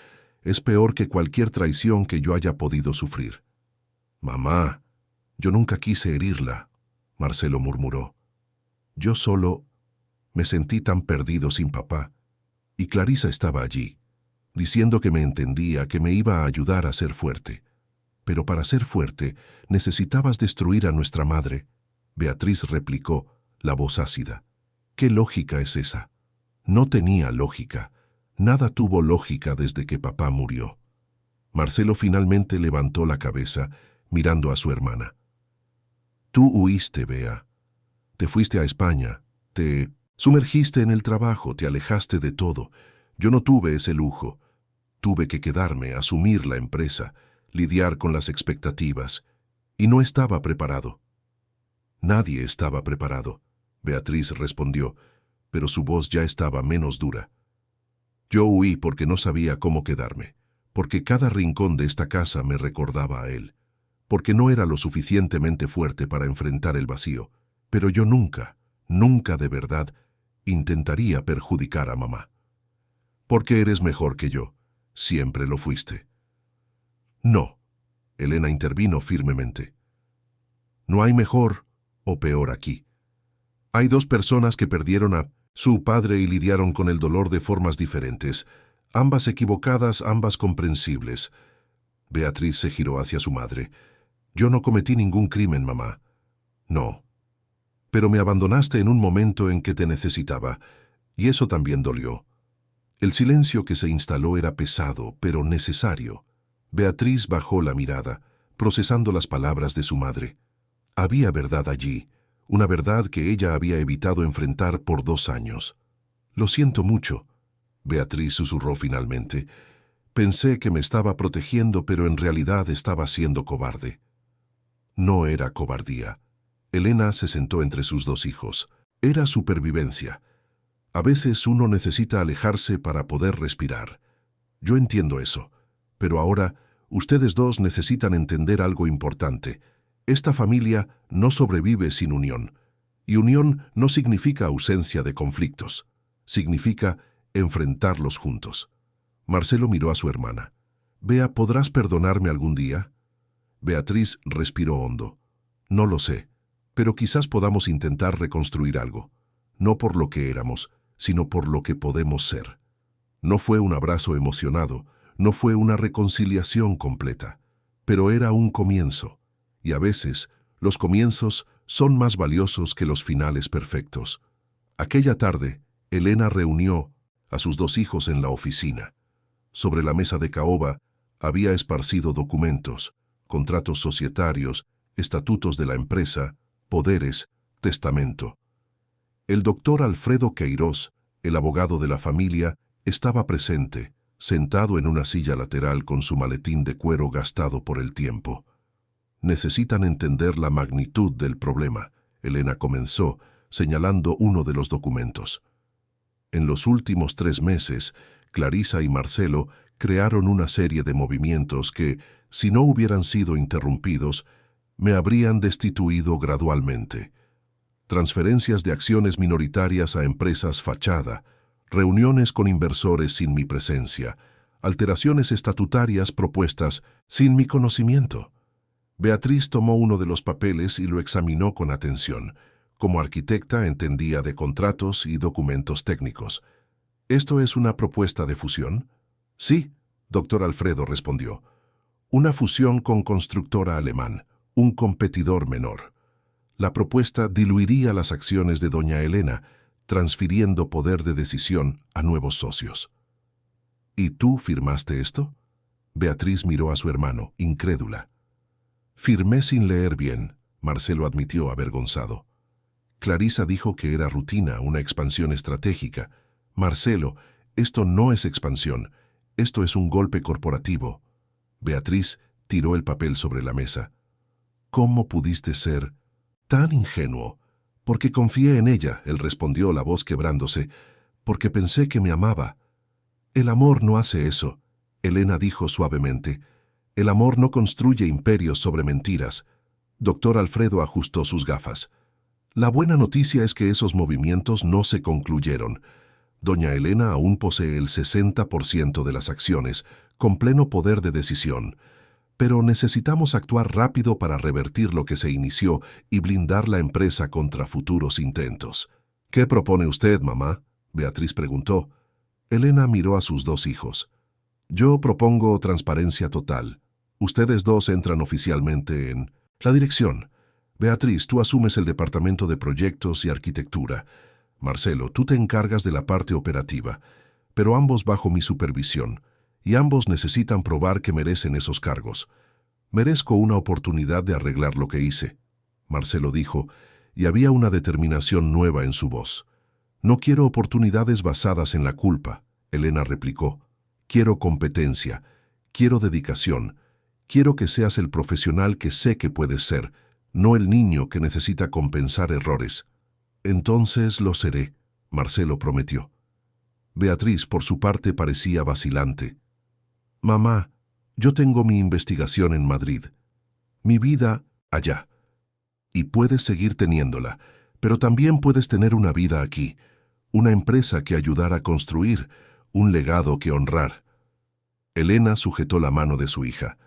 S1: es peor que cualquier traición que yo haya podido sufrir. Mamá, Yo nunca quise herirla, Marcelo murmuró. Yo solo me sentí tan perdido sin papá. Y Clarisa estaba allí, diciendo que me entendía, que me iba a ayudar a ser fuerte. Pero para ser fuerte necesitabas destruir a nuestra madre. Beatriz replicó, la voz ácida. ¿Qué lógica es esa? No tenía lógica. Nada tuvo lógica desde que papá murió. Marcelo finalmente levantó la cabeza, mirando a su hermana. Tú huiste, Bea. Te fuiste a España. Te sumergiste en el trabajo, te alejaste de todo. Yo no tuve ese lujo. Tuve que quedarme, asumir la empresa, lidiar con las expectativas. Y no estaba preparado. Nadie estaba preparado, Beatriz respondió, pero su voz ya estaba menos dura. Yo huí porque no sabía cómo quedarme, porque cada rincón de esta casa me recordaba a él, porque no era lo suficientemente fuerte para enfrentar el vacío, pero yo nunca, nunca de verdad, intentaría perjudicar a mamá. Porque eres mejor que yo, siempre lo fuiste. No, Elena intervino firmemente. No hay mejor o peor aquí. Hay dos personas que perdieron a su padre y lidiaron con el dolor de formas diferentes, ambas equivocadas, ambas comprensibles. Beatriz se giró hacia su madre. Yo no cometí ningún crimen, mamá. No. Pero me abandonaste en un momento en que te necesitaba, y eso también dolió. El silencio que se instaló era pesado, pero necesario. Beatriz bajó la mirada, procesando las palabras de su madre. Había verdad allí, una verdad que ella había evitado enfrentar por 2 años. Lo siento mucho, Beatriz susurró finalmente. Pensé que me estaba protegiendo, pero en realidad estaba siendo cobarde. No era cobardía. Elena se sentó entre sus 2 hijos. Era supervivencia. A veces uno necesita alejarse para poder respirar. Yo entiendo eso, pero ahora ustedes 2 necesitan entender algo importante. Esta familia no sobrevive sin unión, y unión no significa ausencia de conflictos, significa enfrentarlos juntos. Marcelo miró a su hermana. Bea, ¿podrás perdonarme algún día? Beatriz respiró hondo. No lo sé, pero quizás podamos intentar reconstruir algo, no por lo que éramos, sino por lo que podemos ser. No fue un abrazo emocionado, no fue una reconciliación completa, pero era un comienzo. Y a veces, los comienzos son más valiosos que los finales perfectos. Aquella tarde, Elena reunió a sus 2 hijos en la oficina. Sobre la mesa de caoba había esparcido documentos, contratos societarios, estatutos de la empresa, poderes, testamento. El doctor Alfredo Queiroz, el abogado de la familia, estaba presente, sentado en una silla lateral con su maletín de cuero gastado por el tiempo. Necesitan entender la magnitud del problema, Elena comenzó, señalando uno de los documentos. En los últimos 3 meses, Clarisa y Marcelo crearon una serie de movimientos que, si no hubieran sido interrumpidos, me habrían destituido gradualmente. Transferencias de acciones minoritarias a empresas fachada, reuniones con inversores sin mi presencia, alteraciones estatutarias propuestas sin mi conocimiento. Beatriz tomó uno de los papeles y lo examinó con atención. Como arquitecta entendía de contratos y documentos técnicos. ¿Esto es una propuesta de fusión? Sí, doctor Alfredo respondió. Una fusión con constructora alemán, un competidor menor. La propuesta diluiría las acciones de doña Elena, transfiriendo poder de decisión a nuevos socios. ¿Y tú firmaste esto? Beatriz miró a su hermano, incrédula. Firmé sin leer bien, Marcelo admitió avergonzado. Clarisa dijo que era rutina, una expansión estratégica. Marcelo, esto no es expansión, esto es un golpe corporativo. Beatriz tiró el papel sobre la mesa. ¿Cómo pudiste ser tan ingenuo? Porque confié en ella, él respondió, la voz quebrándose, porque pensé que me amaba. El amor no hace eso, Elena dijo suavemente. El amor no construye imperios sobre mentiras. Doctor Alfredo ajustó sus gafas. La buena noticia es que esos movimientos no se concluyeron. Doña Elena aún posee el 60% de las acciones, con pleno poder de decisión. Pero necesitamos actuar rápido para revertir lo que se inició y blindar la empresa contra futuros intentos. ¿Qué propone usted, mamá?, Beatriz preguntó. Elena miró a sus dos hijos. Yo propongo transparencia total. Ustedes dos entran oficialmente en la dirección. Beatriz, tú asumes el departamento de proyectos y arquitectura. Marcelo, tú te encargas de la parte operativa, pero ambos bajo mi supervisión, y ambos necesitan probar que merecen esos cargos. Merezco una oportunidad de arreglar lo que hice, Marcelo dijo, y había una determinación nueva en su voz. No quiero oportunidades basadas en la culpa, Elena replicó. Quiero competencia, quiero dedicación, quiero que seas el profesional que sé que puedes ser, no el niño que necesita compensar errores. Entonces lo seré, Marcelo prometió. Beatriz, por su parte, parecía vacilante. Mamá, yo tengo mi investigación en Madrid, mi vida allá, y puedes seguir teniéndola, pero también puedes tener una vida aquí, una empresa que ayudar a construir, un legado que honrar. Elena sujetó la mano de su hija.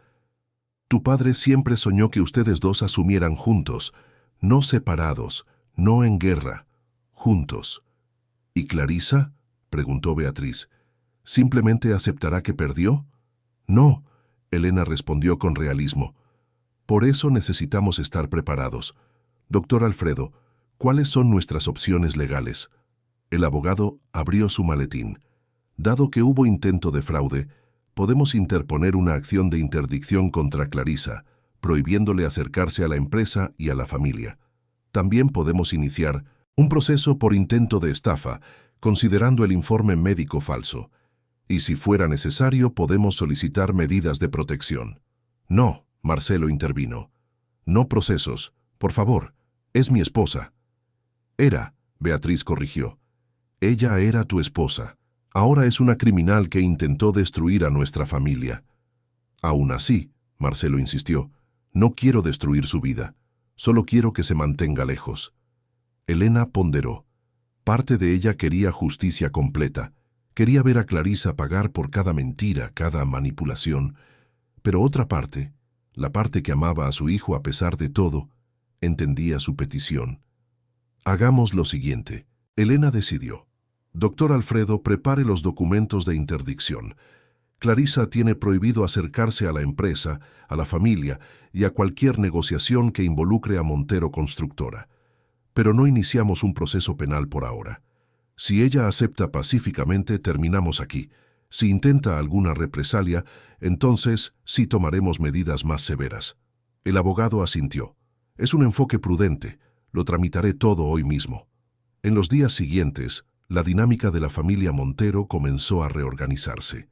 S1: Tu padre siempre soñó que ustedes dos asumieran juntos, no separados, no en guerra, juntos. ¿Y Clarisa?, preguntó Beatriz. ¿Simplemente aceptará que perdió? No, Elena respondió con realismo. Por eso necesitamos estar preparados. Doctor Alfredo, ¿cuáles son nuestras opciones legales? El abogado abrió su maletín. Dado que hubo intento de fraude, podemos interponer una acción de interdicción contra Clarisa, prohibiéndole acercarse a la empresa y a la familia. También podemos iniciar un proceso por intento de estafa, considerando el informe médico falso. Y si fuera necesario, podemos solicitar medidas de protección. No, Marcelo intervino. No procesos, por favor, es mi esposa. Era, Beatriz corrigió. Ella era tu esposa. Ahora es una criminal que intentó destruir a nuestra familia. Aún así, Marcelo insistió, no quiero destruir su vida. Solo quiero que se mantenga lejos. Elena ponderó. Parte de ella quería justicia completa. Quería ver a Clarisa pagar por cada mentira, cada manipulación. Pero otra parte, la parte que amaba a su hijo a pesar de todo, entendía su petición. Hagamos lo siguiente. Elena decidió. Doctor Alfredo, prepare los documentos de interdicción. Clarisa tiene prohibido acercarse a la empresa, a la familia y a cualquier negociación que involucre a Montero Constructora. Pero no iniciamos un proceso penal por ahora. Si ella acepta pacíficamente, terminamos aquí. Si intenta alguna represalia, entonces sí tomaremos medidas más severas. El abogado asintió. Es un enfoque prudente. Lo tramitaré todo hoy mismo. En los días siguientes, la dinámica de la familia Montero comenzó a reorganizarse.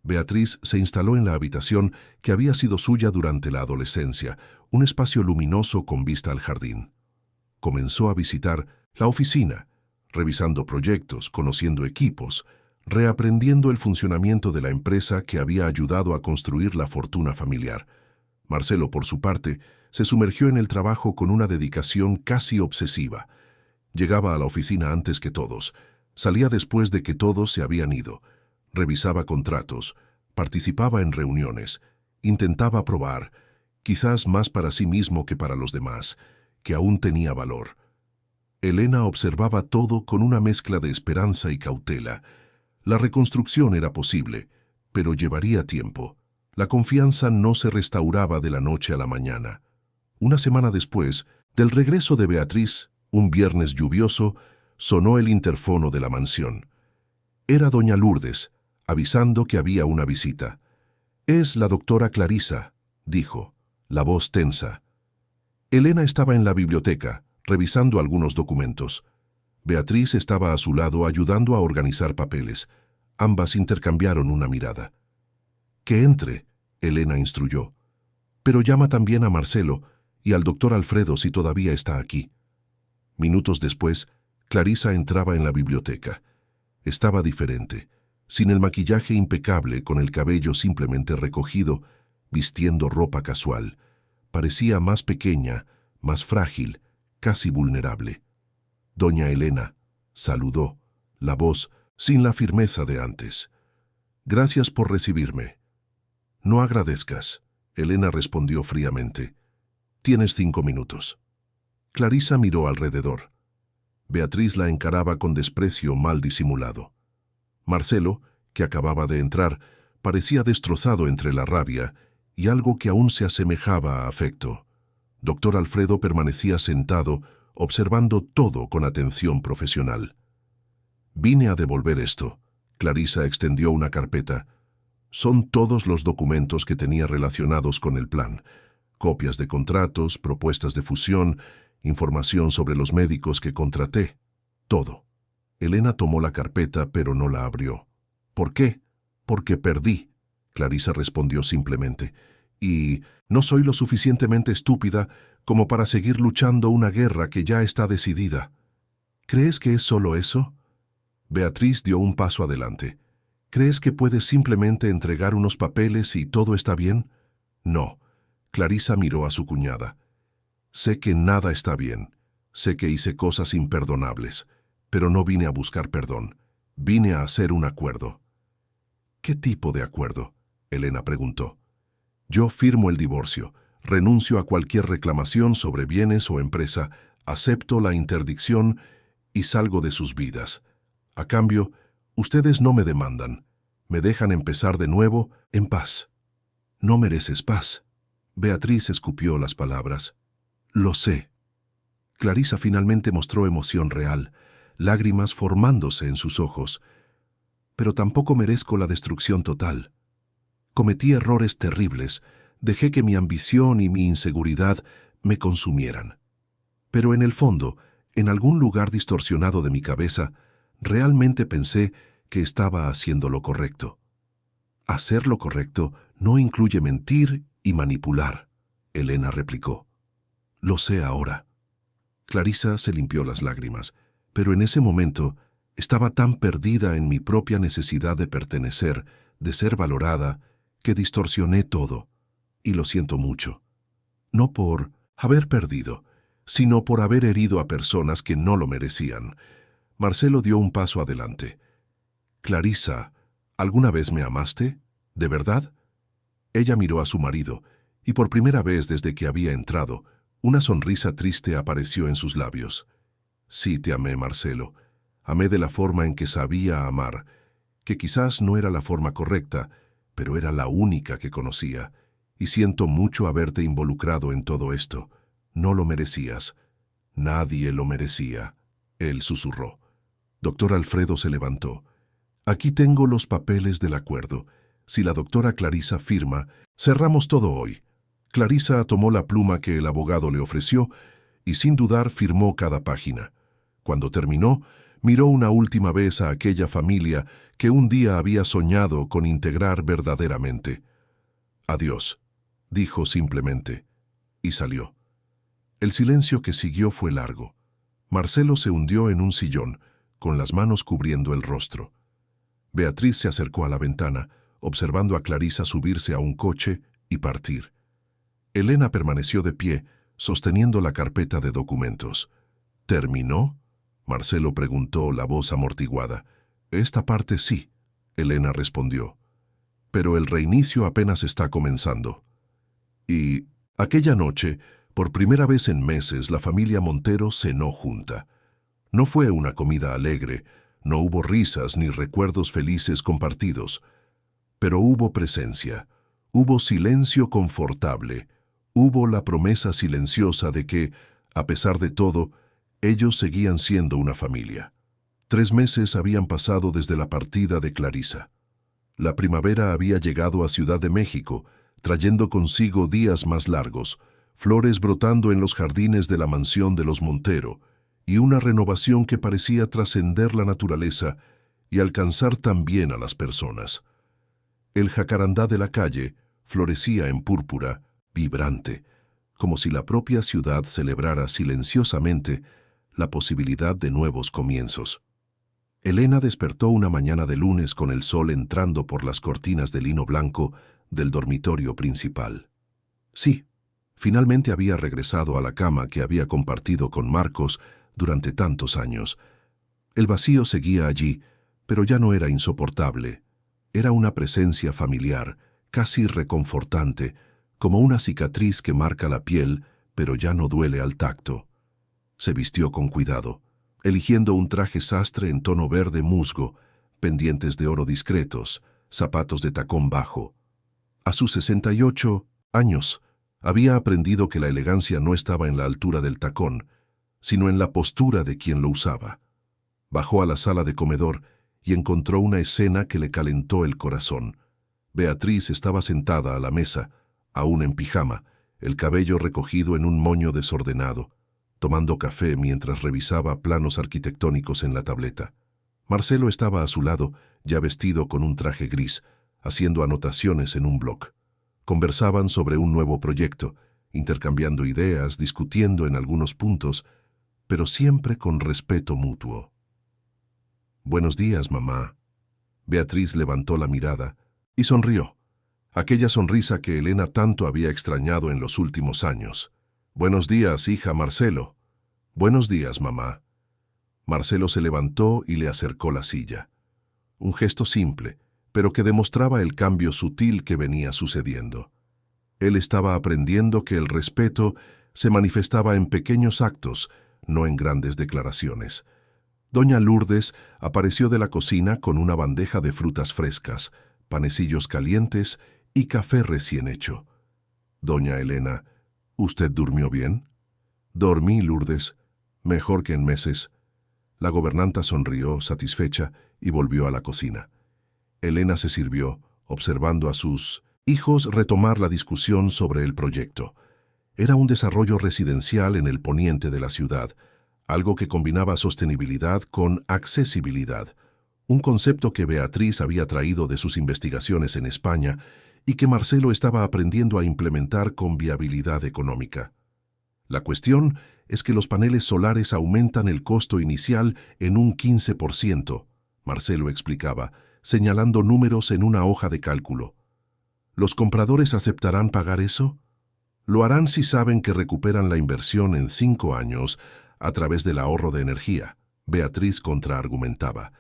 S1: Beatriz se instaló en la habitación que había sido suya durante la adolescencia, un espacio luminoso con vista al jardín. Comenzó a visitar la oficina, revisando proyectos, conociendo equipos, reaprendiendo el funcionamiento de la empresa que había ayudado a construir la fortuna familiar. Marcelo, por su parte, se sumergió en el trabajo con una dedicación casi obsesiva. Llegaba a la oficina antes que todos, salía después de que todos se habían ido, revisaba contratos, participaba en reuniones, intentaba probar, quizás más para sí mismo que para los demás, que aún tenía valor. Elena observaba todo con una mezcla de esperanza y cautela. La reconstrucción era posible, pero llevaría tiempo. La confianza no se restauraba de la noche a la mañana. Una semana después, del regreso de Beatriz, un viernes lluvioso, sonó el interfono de la mansión. Era doña Lourdes, avisando que había una visita. «Es la doctora Clarisa», dijo, la voz tensa. Elena estaba en la biblioteca, revisando algunos documentos. Beatriz estaba a su lado ayudando a organizar papeles. Ambas intercambiaron una mirada. «Que entre», Elena instruyó. «Pero llama también a Marcelo y al doctor Alfredo si todavía está aquí». Minutos después, Clarisa entraba en la biblioteca. Estaba diferente, sin el maquillaje impecable, con el cabello simplemente recogido, vistiendo ropa casual. Parecía más pequeña, más frágil, casi vulnerable. Doña Elena saludó, la voz sin la firmeza de antes. «Gracias por recibirme». «No agradezcas». Elena respondió fríamente. «Tienes 5 minutos». Clarisa miró alrededor. Beatriz la encaraba con desprecio mal disimulado. Marcelo, que acababa de entrar, parecía destrozado entre la rabia y algo que aún se asemejaba a afecto. Doctor Alfredo permanecía sentado, observando todo con atención profesional. «Vine a devolver esto». Clarisa extendió una carpeta. «Son todos los documentos que tenía relacionados con el plan. Copias de contratos, propuestas de fusión, información sobre los médicos que contraté. Todo». Elena tomó la carpeta, pero no la abrió. «¿Por qué?» «Porque perdí», Clarisa respondió simplemente. «Y no soy lo suficientemente estúpida como para seguir luchando una guerra que ya está decidida». «¿Crees que es solo eso?» Beatriz dio un paso adelante. «¿Crees que puedes simplemente entregar unos papeles y todo está bien?» «No». Clarisa miró a su cuñada. «Sé que nada está bien. Sé que hice cosas imperdonables. Pero no vine a buscar perdón. Vine a hacer un acuerdo». «¿Qué tipo de acuerdo?», Elena preguntó. «Yo firmo el divorcio, renuncio a cualquier reclamación sobre bienes o empresa, acepto la interdicción y salgo de sus vidas. A cambio, ustedes no me demandan. Me dejan empezar de nuevo en paz». «No mereces paz». Beatriz escupió las palabras. «Lo sé». Clarisa finalmente mostró emoción real, lágrimas formándose en sus ojos. «Pero tampoco merezco la destrucción total. Cometí errores terribles, dejé que mi ambición y mi inseguridad me consumieran. Pero en el fondo, en algún lugar distorsionado de mi cabeza, realmente pensé que estaba haciendo lo correcto. Hacer lo correcto no incluye mentir y manipular», Elena replicó. «Lo sé ahora». Clarisa se limpió las lágrimas, pero en ese momento estaba tan perdida en mi propia necesidad de pertenecer, de ser valorada, que distorsioné todo, y lo siento mucho. No por haber perdido, sino por haber herido a personas que no lo merecían. Marcelo dio un paso adelante. «Clarisa, ¿alguna vez me amaste? ¿De verdad?» Ella miró a su marido, y por primera vez desde que había entrado, una sonrisa triste apareció en sus labios. «Sí, te amé, Marcelo. Amé de la forma en que sabía amar, que quizás no era la forma correcta, pero era la única que conocía, y siento mucho haberte involucrado en todo esto. No lo merecías. Nadie lo merecía», él susurró. Doctor Alfredo se levantó. «Aquí tengo los papeles del acuerdo. Si la doctora Clarisa firma, cerramos todo hoy». Clarisa tomó la pluma que el abogado le ofreció y sin dudar firmó cada página. Cuando terminó, miró una última vez a aquella familia que un día había soñado con integrar verdaderamente. «Adiós», dijo simplemente, y salió. El silencio que siguió fue largo. Marcelo se hundió en un sillón, con las manos cubriendo el rostro. Beatriz se acercó a la ventana, observando a Clarisa subirse a un coche y partir. Elena permaneció de pie, sosteniendo la carpeta de documentos. «¿Terminó?», Marcelo preguntó, la voz amortiguada. «Esta parte sí», Elena respondió. «Pero el reinicio apenas está comenzando». Y aquella noche, por primera vez en meses, la familia Montero cenó junta. No fue una comida alegre, no hubo risas ni recuerdos felices compartidos, pero hubo presencia, hubo silencio confortable, hubo la promesa silenciosa de que, a pesar de todo, ellos seguían siendo una familia. 3 meses habían pasado desde la partida de Clarisa. La primavera había llegado a Ciudad de México, trayendo consigo días más largos, flores brotando en los jardines de la mansión de los Montero, y una renovación que parecía trascender la naturaleza y alcanzar también a las personas. El jacarandá de la calle florecía en púrpura, vibrante, como si la propia ciudad celebrara silenciosamente la posibilidad de nuevos comienzos. Elena despertó una mañana de lunes con el sol entrando por las cortinas de lino blanco del dormitorio principal. Sí, finalmente había regresado a la cama que había compartido con Marcos durante tantos años. El vacío seguía allí, pero ya no era insoportable. Era una presencia familiar, casi reconfortante, como una cicatriz que marca la piel, pero ya no duele al tacto. Se vistió con cuidado, eligiendo un traje sastre en tono verde musgo, pendientes de oro discretos, zapatos de tacón bajo. A sus 68 años, había aprendido que la elegancia no estaba en la altura del tacón, sino en la postura de quien lo usaba. Bajó a la sala de comedor y encontró una escena que le calentó el corazón. Beatriz estaba sentada a la mesa, aún en pijama, el cabello recogido en un moño desordenado, tomando café mientras revisaba planos arquitectónicos en la tableta. Marcelo estaba a su lado, ya vestido con un traje gris, haciendo anotaciones en un bloc. Conversaban sobre un nuevo proyecto, intercambiando ideas, discutiendo en algunos puntos, pero siempre con respeto mutuo. «Buenos días, mamá». Beatriz levantó la mirada y sonrió, aquella sonrisa que Elena tanto había extrañado en los últimos años. «Buenos días, hija Marcelo». «Buenos días, mamá». Marcelo se levantó y le acercó la silla. Un gesto simple, pero que demostraba el cambio sutil que venía sucediendo. Él estaba aprendiendo que el respeto se manifestaba en pequeños actos, no en grandes declaraciones. Doña Lourdes apareció de la cocina con una bandeja de frutas frescas, panecillos calientes y café recién hecho. «Doña Elena, ¿usted durmió bien?» «Dormí, Lourdes, mejor que en meses». La gobernanta sonrió, satisfecha, y volvió a la cocina. Elena se sirvió, observando a sus hijos retomar la discusión sobre el proyecto. Era un desarrollo residencial en el poniente de la ciudad, algo que combinaba sostenibilidad con accesibilidad, un concepto que Beatriz había traído de sus investigaciones en España y que Marcelo estaba aprendiendo a implementar con viabilidad económica. La cuestión es que los paneles solares aumentan el costo inicial en un 15%, Marcelo explicaba, señalando números en una hoja de cálculo. ¿Los compradores aceptarán pagar eso? Lo harán si saben que recuperan la inversión en 5 años a través del ahorro de energía, Beatriz contraargumentaba.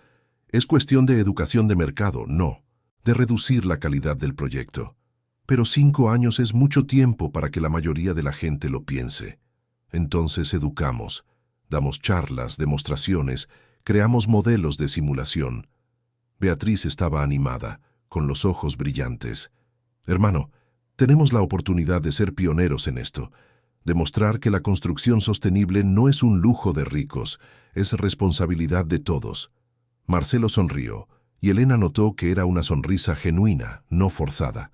S1: Es cuestión de educación de mercado, no, de reducir la calidad del proyecto. Pero 5 años es mucho tiempo para que la mayoría de la gente lo piense. Entonces educamos, damos charlas, demostraciones, creamos modelos de simulación. Beatriz estaba animada, con los ojos brillantes. «Hermano, tenemos la oportunidad de ser pioneros en esto, demostrar que la construcción sostenible no es un lujo de ricos, es responsabilidad de todos». Marcelo sonrió, y Elena notó que era una sonrisa genuina, no forzada.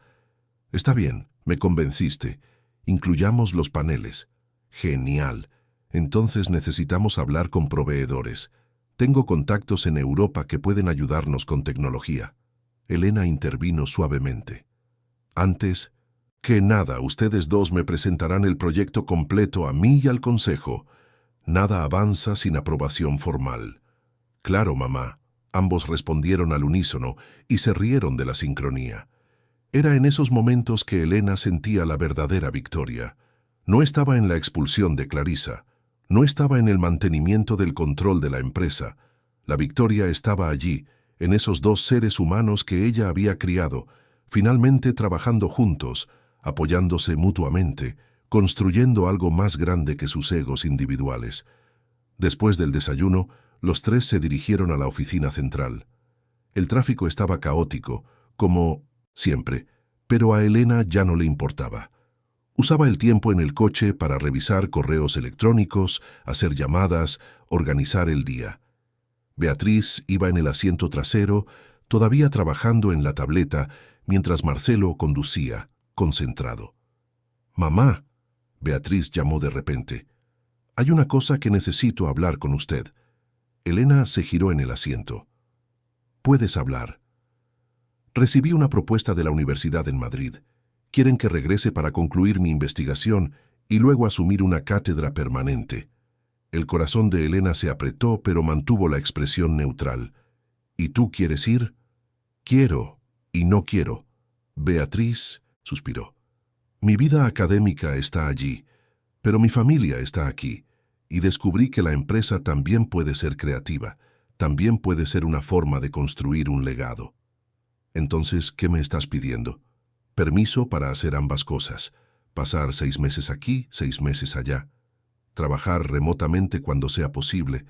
S1: «Está bien, me convenciste. Incluyamos los paneles». «Genial. Entonces necesitamos hablar con proveedores. Tengo contactos en Europa que pueden ayudarnos con tecnología». Elena intervino suavemente. «Antes que nada, ustedes dos me presentarán el proyecto completo a mí y al consejo. Nada avanza sin aprobación formal». «Claro, mamá». Ambos respondieron al unísono y se rieron de la sincronía. Era en esos momentos que Elena sentía la verdadera victoria. No estaba en la expulsión de Clarissa, no estaba en el mantenimiento del control de la empresa. La victoria estaba allí, en esos dos seres humanos que ella había criado, finalmente trabajando juntos, apoyándose mutuamente, construyendo algo más grande que sus egos individuales. Después del desayuno, los tres se dirigieron a la oficina central. El tráfico estaba caótico, como siempre, pero a Elena ya no le importaba. Usaba el tiempo en el coche para revisar correos electrónicos, hacer llamadas, organizar el día. Beatriz iba en el asiento trasero, todavía trabajando en la tableta, mientras Marcelo conducía, concentrado. «Mamá», Beatriz llamó de repente, «hay una cosa que necesito hablar con usted». Elena se giró en el asiento. «Puedes hablar». «Recibí una propuesta de la Universidad en Madrid. Quieren que regrese para concluir mi investigación y luego asumir una cátedra permanente». El corazón de Elena se apretó, pero mantuvo la expresión neutral. «¿Y tú quieres ir?» «Quiero y no quiero». Beatriz suspiró. «Mi vida académica está allí, pero mi familia está aquí. Y descubrí que la empresa también puede ser creativa, también puede ser una forma de construir un legado». «Entonces, ¿qué me estás pidiendo?» «Permiso para hacer ambas cosas. Pasar 6 meses aquí, 6 meses allá. Trabajar remotamente cuando sea posible.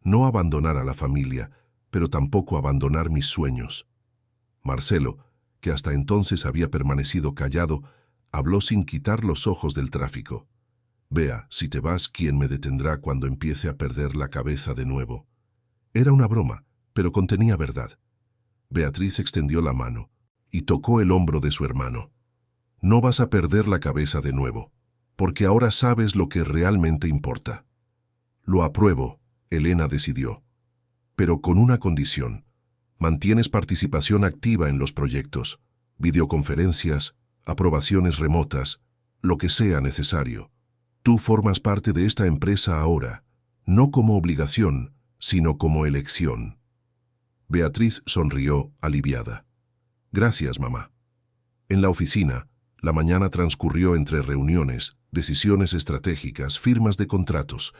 S1: No abandonar a la familia, pero tampoco abandonar mis sueños. Marcelo, que hasta entonces había permanecido callado, habló sin quitar los ojos del tráfico. Vea, si te vas, ¿quién me detendrá cuando empiece a perder la cabeza de nuevo? Era una broma, pero contenía verdad. Beatriz extendió la mano y tocó el hombro de su hermano. No vas a perder la cabeza de nuevo, porque ahora sabes lo que realmente importa. Lo apruebo, Elena decidió, pero con una condición. Mantienes participación activa en los proyectos, videoconferencias, aprobaciones remotas, lo que sea necesario. Tú formas parte de esta empresa ahora, no como obligación, sino como elección. Beatriz sonrió, aliviada. Gracias, mamá. En la oficina, la mañana transcurrió entre reuniones, decisiones estratégicas, firmas de contratos.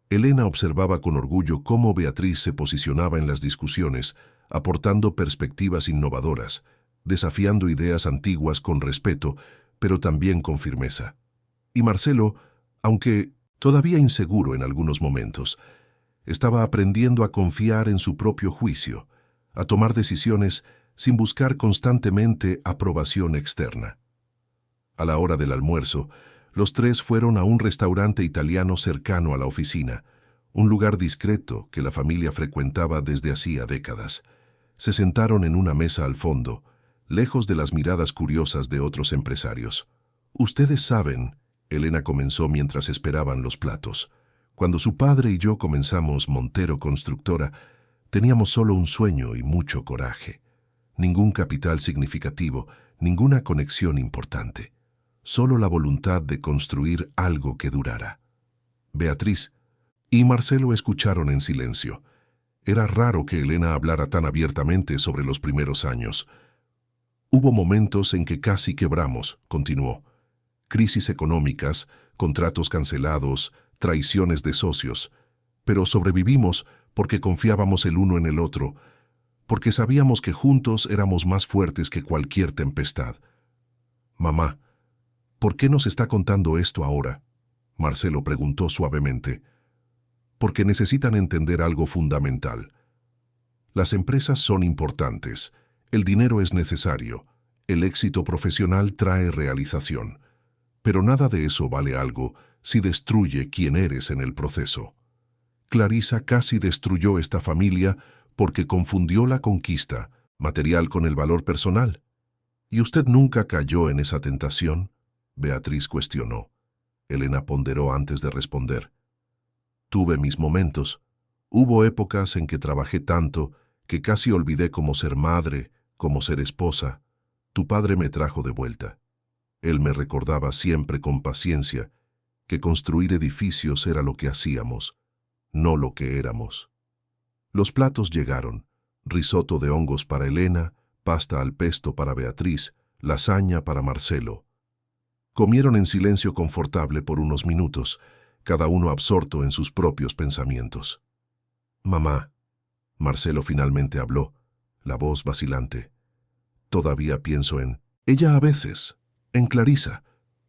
S1: Elena observaba con orgullo cómo Beatriz se posicionaba en las discusiones, aportando perspectivas innovadoras, desafiando ideas antiguas con respeto, pero también con firmeza. Y Marcelo, aunque todavía inseguro en algunos momentos, estaba aprendiendo a confiar en su propio juicio, a tomar decisiones sin buscar constantemente aprobación externa. A la hora del almuerzo, los tres fueron a un restaurante italiano cercano a la oficina, un lugar discreto que la familia frecuentaba desde hacía décadas. Se sentaron en una mesa al fondo, lejos de las miradas curiosas de otros empresarios. Ustedes saben, Elena comenzó mientras esperaban los platos. Cuando su padre y yo comenzamos Montero Constructora, teníamos solo un sueño y mucho coraje. Ningún capital significativo, ninguna conexión importante. Solo la voluntad de construir algo que durara. Beatriz y Marcelo escucharon en silencio. Era raro que Elena hablara tan abiertamente sobre los primeros años. Hubo momentos en que casi quebramos, continuó. Crisis económicas, contratos cancelados, traiciones de socios. Pero sobrevivimos porque confiábamos el uno en el otro, porque sabíamos que juntos éramos más fuertes que cualquier tempestad. Mamá, ¿por qué nos está contando esto ahora? Marcelo preguntó suavemente. Porque necesitan entender algo fundamental. Las empresas son importantes, el dinero es necesario, el éxito profesional trae realización, pero nada de eso vale algo si destruye quién eres en el proceso. Clarisa casi destruyó esta familia porque confundió la conquista material con el valor personal. ¿Y usted nunca cayó en esa tentación? Beatriz cuestionó. Elena ponderó antes de responder. Tuve mis momentos. Hubo épocas en que trabajé tanto que casi olvidé cómo ser madre, cómo ser esposa. Tu padre me trajo de vuelta. Él me recordaba siempre con paciencia que construir edificios era lo que hacíamos, no lo que éramos. Los platos llegaron. Risotto de hongos para Elena, pasta al pesto para Beatriz, lasaña para Marcelo. Comieron en silencio confortable por unos minutos, cada uno absorto en sus propios pensamientos. Mamá, Marcelo finalmente habló, la voz vacilante. Todavía pienso en ella a veces, en Clarisa.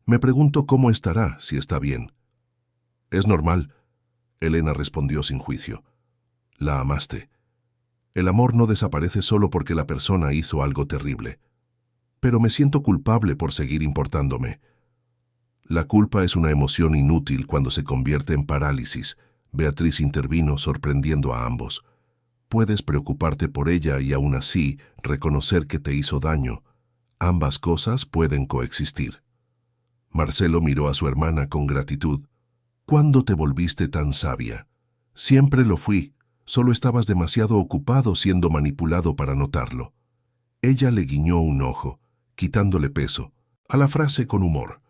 S1: Me pregunto cómo estará, si está bien. Es normal, Elena respondió sin juicio. La amaste. El amor no desaparece solo porque la persona hizo algo terrible. Pero me siento culpable por seguir importándome. La culpa es una emoción inútil cuando se convierte en parálisis. Beatriz intervino sorprendiendo a ambos. Puedes preocuparte por ella y aún así reconocer que te hizo daño. Ambas cosas pueden coexistir. Marcelo miró a su hermana con gratitud. ¿Cuándo te volviste tan sabia? Siempre lo fui, solo estabas demasiado ocupado siendo manipulado para notarlo. Ella le guiñó un ojo, quitándole peso, a la frase con humor.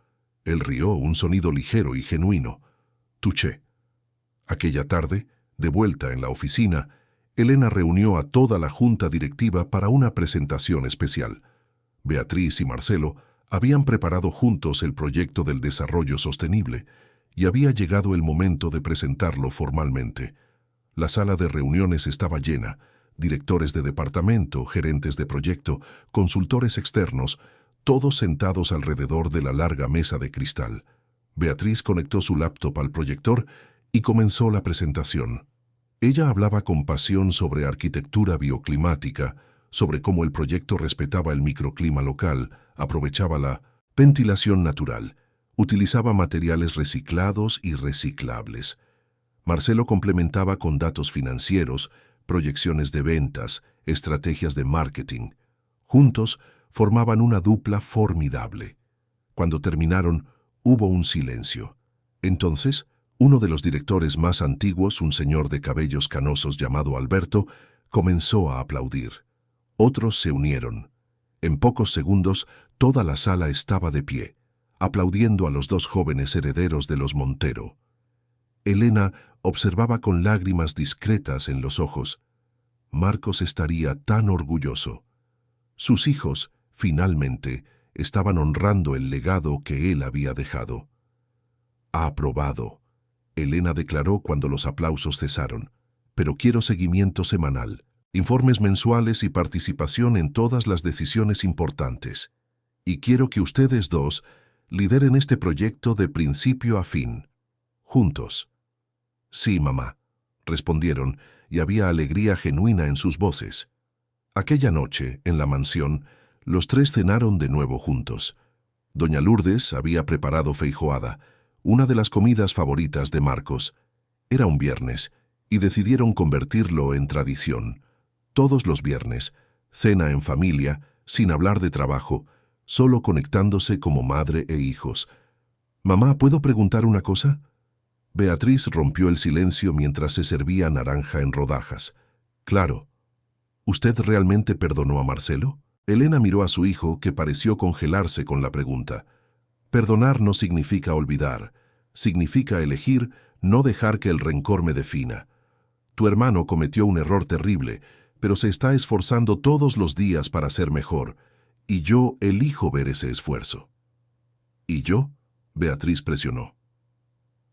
S1: Él rió, un sonido ligero y genuino. Touché. Aquella tarde, de vuelta en la oficina, Elena reunió a toda la junta directiva para una presentación especial. Beatriz y Marcelo habían preparado juntos el proyecto del desarrollo sostenible y había llegado el momento de presentarlo formalmente. La sala de reuniones estaba llena, directores de departamento, gerentes de proyecto, consultores externos, todos sentados alrededor de la larga mesa de cristal. Beatriz conectó su laptop al proyector y comenzó la presentación. Ella hablaba con pasión sobre arquitectura bioclimática, sobre cómo el proyecto respetaba el microclima local, aprovechaba la ventilación natural, utilizaba materiales reciclados y reciclables. Marcelo complementaba con datos financieros, proyecciones de ventas, estrategias de marketing. Juntos formaban una dupla formidable. Cuando terminaron, hubo un silencio. Entonces, uno de los directores más antiguos, un señor de cabellos canosos llamado Alberto, comenzó a aplaudir. Otros se unieron. En pocos segundos, toda la sala estaba de pie, aplaudiendo a los dos jóvenes herederos de los Montero. Elena observaba con lágrimas discretas en los ojos. Marcos estaría tan orgulloso. Sus hijos, finalmente, estaban honrando el legado que él había dejado. «Aprobado», Elena declaró cuando los aplausos cesaron. «Pero quiero seguimiento semanal, informes mensuales y participación en todas las decisiones importantes. Y quiero que ustedes dos lideren este proyecto de principio a fin, juntos». «Sí, mamá», respondieron, y había alegría genuina en sus voces. Aquella noche, en la mansión, los tres cenaron de nuevo juntos. Doña Lourdes había preparado feijoada, una de las comidas favoritas de Marcos. Era un viernes, y decidieron convertirlo en tradición. Todos los viernes, cena en familia, sin hablar de trabajo, solo conectándose como madre e hijos. «Mamá, ¿puedo preguntar una cosa?». Beatriz rompió el silencio mientras se servía naranja en rodajas. «Claro. ¿Usted realmente perdonó a Marcelo?». Elena miró a su hijo, que pareció congelarse con la pregunta. «Perdonar no significa olvidar. Significa elegir no dejar que el rencor me defina. Tu hermano cometió un error terrible, pero se está esforzando todos los días para ser mejor, y yo elijo ver ese esfuerzo». «¿Y yo?», Beatriz presionó.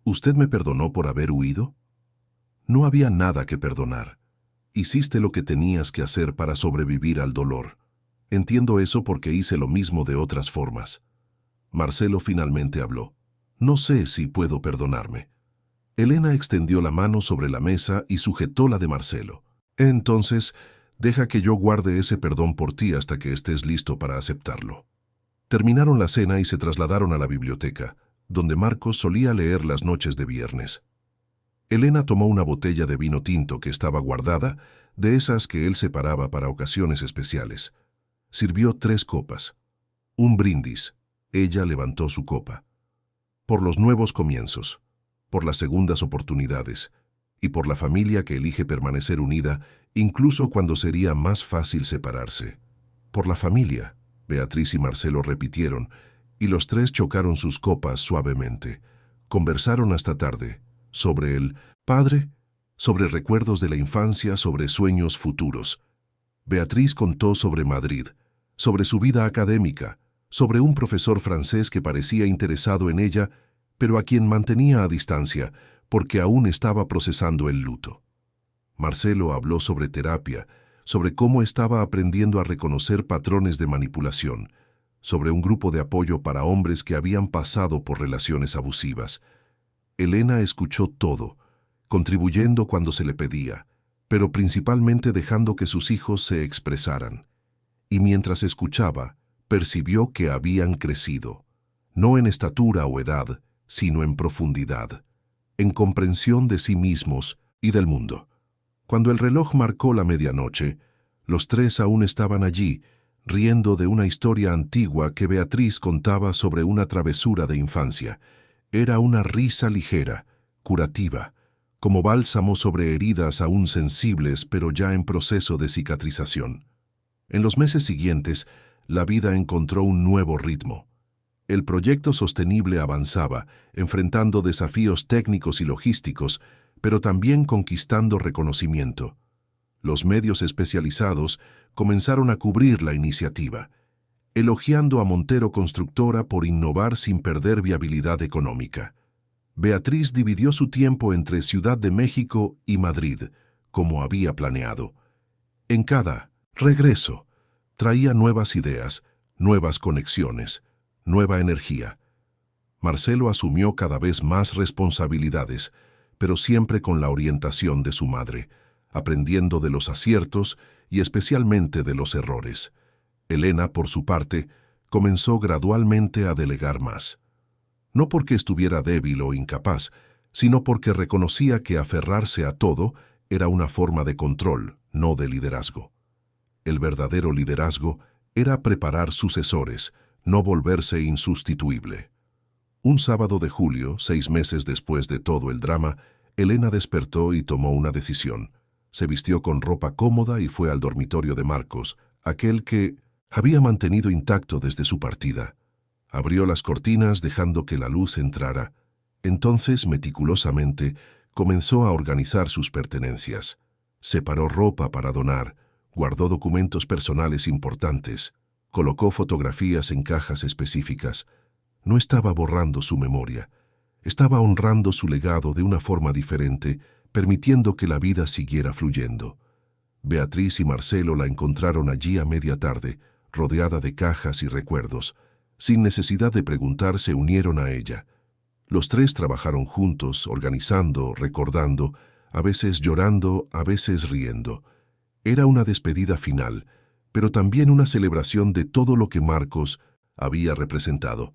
S1: «¿Usted me perdonó por haber huido?». «No había nada que perdonar. Hiciste lo que tenías que hacer para sobrevivir al dolor. Entiendo eso porque hice lo mismo de otras formas». Marcelo finalmente habló. «No sé si puedo perdonarme». Elena extendió la mano sobre la mesa y sujetó la de Marcelo. «Entonces, deja que yo guarde ese perdón por ti hasta que estés listo para aceptarlo». Terminaron la cena y se trasladaron a la biblioteca, donde Marcos solía leer las noches de viernes. Elena tomó una botella de vino tinto que estaba guardada, de esas que él separaba para ocasiones especiales. Sirvió 3 copas. Un brindis. Ella levantó su copa. Por los nuevos comienzos, por las segundas oportunidades y por la familia que elige permanecer unida, incluso cuando sería más fácil separarse. Por la familia, Beatriz y Marcelo repitieron, y los tres chocaron sus copas suavemente. Conversaron hasta tarde, sobre el padre, sobre recuerdos de la infancia, sobre sueños futuros. Beatriz contó sobre Madrid, sobre su vida académica, sobre un profesor francés que parecía interesado en ella, pero a quien mantenía a distancia, porque aún estaba procesando el luto. Marcelo habló sobre terapia, sobre cómo estaba aprendiendo a reconocer patrones de manipulación, sobre un grupo de apoyo para hombres que habían pasado por relaciones abusivas. Elena escuchó todo, contribuyendo cuando se le pedía, pero principalmente dejando que sus hijos se expresaran. Y mientras escuchaba, percibió que habían crecido, no en estatura o edad, sino en profundidad, en comprensión de sí mismos y del mundo. Cuando el reloj marcó la medianoche, los tres aún estaban allí, riendo de una historia antigua que Beatriz contaba sobre una travesura de infancia. Era una risa ligera, curativa, como bálsamo sobre heridas aún sensibles pero ya en proceso de cicatrización. En los meses siguientes, la vida encontró un nuevo ritmo. El proyecto sostenible avanzaba, enfrentando desafíos técnicos y logísticos, pero también conquistando reconocimiento. Los medios especializados comenzaron a cubrir la iniciativa, elogiando a Montero Constructora por innovar sin perder viabilidad económica. Beatriz dividió su tiempo entre Ciudad de México y Madrid, como había planeado. En cada regreso, traía nuevas ideas, nuevas conexiones, nueva energía. Marcelo asumió cada vez más responsabilidades, pero siempre con la orientación de su madre, aprendiendo de los aciertos y especialmente de los errores. Elena, por su parte, comenzó gradualmente a delegar más. No porque estuviera débil o incapaz, sino porque reconocía que aferrarse a todo era una forma de control, no de liderazgo. El verdadero liderazgo era preparar sucesores, no volverse insustituible. Un sábado de julio, 6 meses después de todo el drama, Elena despertó y tomó una decisión. Se vistió con ropa cómoda y fue al dormitorio de Marcos, aquel que había mantenido intacto desde su partida. Abrió las cortinas dejando que la luz entrara. Entonces, meticulosamente, comenzó a organizar sus pertenencias. Separó ropa para donar, guardó documentos personales importantes, colocó fotografías en cajas específicas. No estaba borrando su memoria, estaba honrando su legado de una forma diferente, permitiendo que la vida siguiera fluyendo. Beatriz y Marcelo la encontraron allí a media tarde, rodeada de cajas y recuerdos. Sin necesidad de preguntar, se unieron a ella. Los tres trabajaron juntos, organizando, recordando, a veces llorando, a veces riendo. Era una despedida final, pero también una celebración de todo lo que Marcos había representado.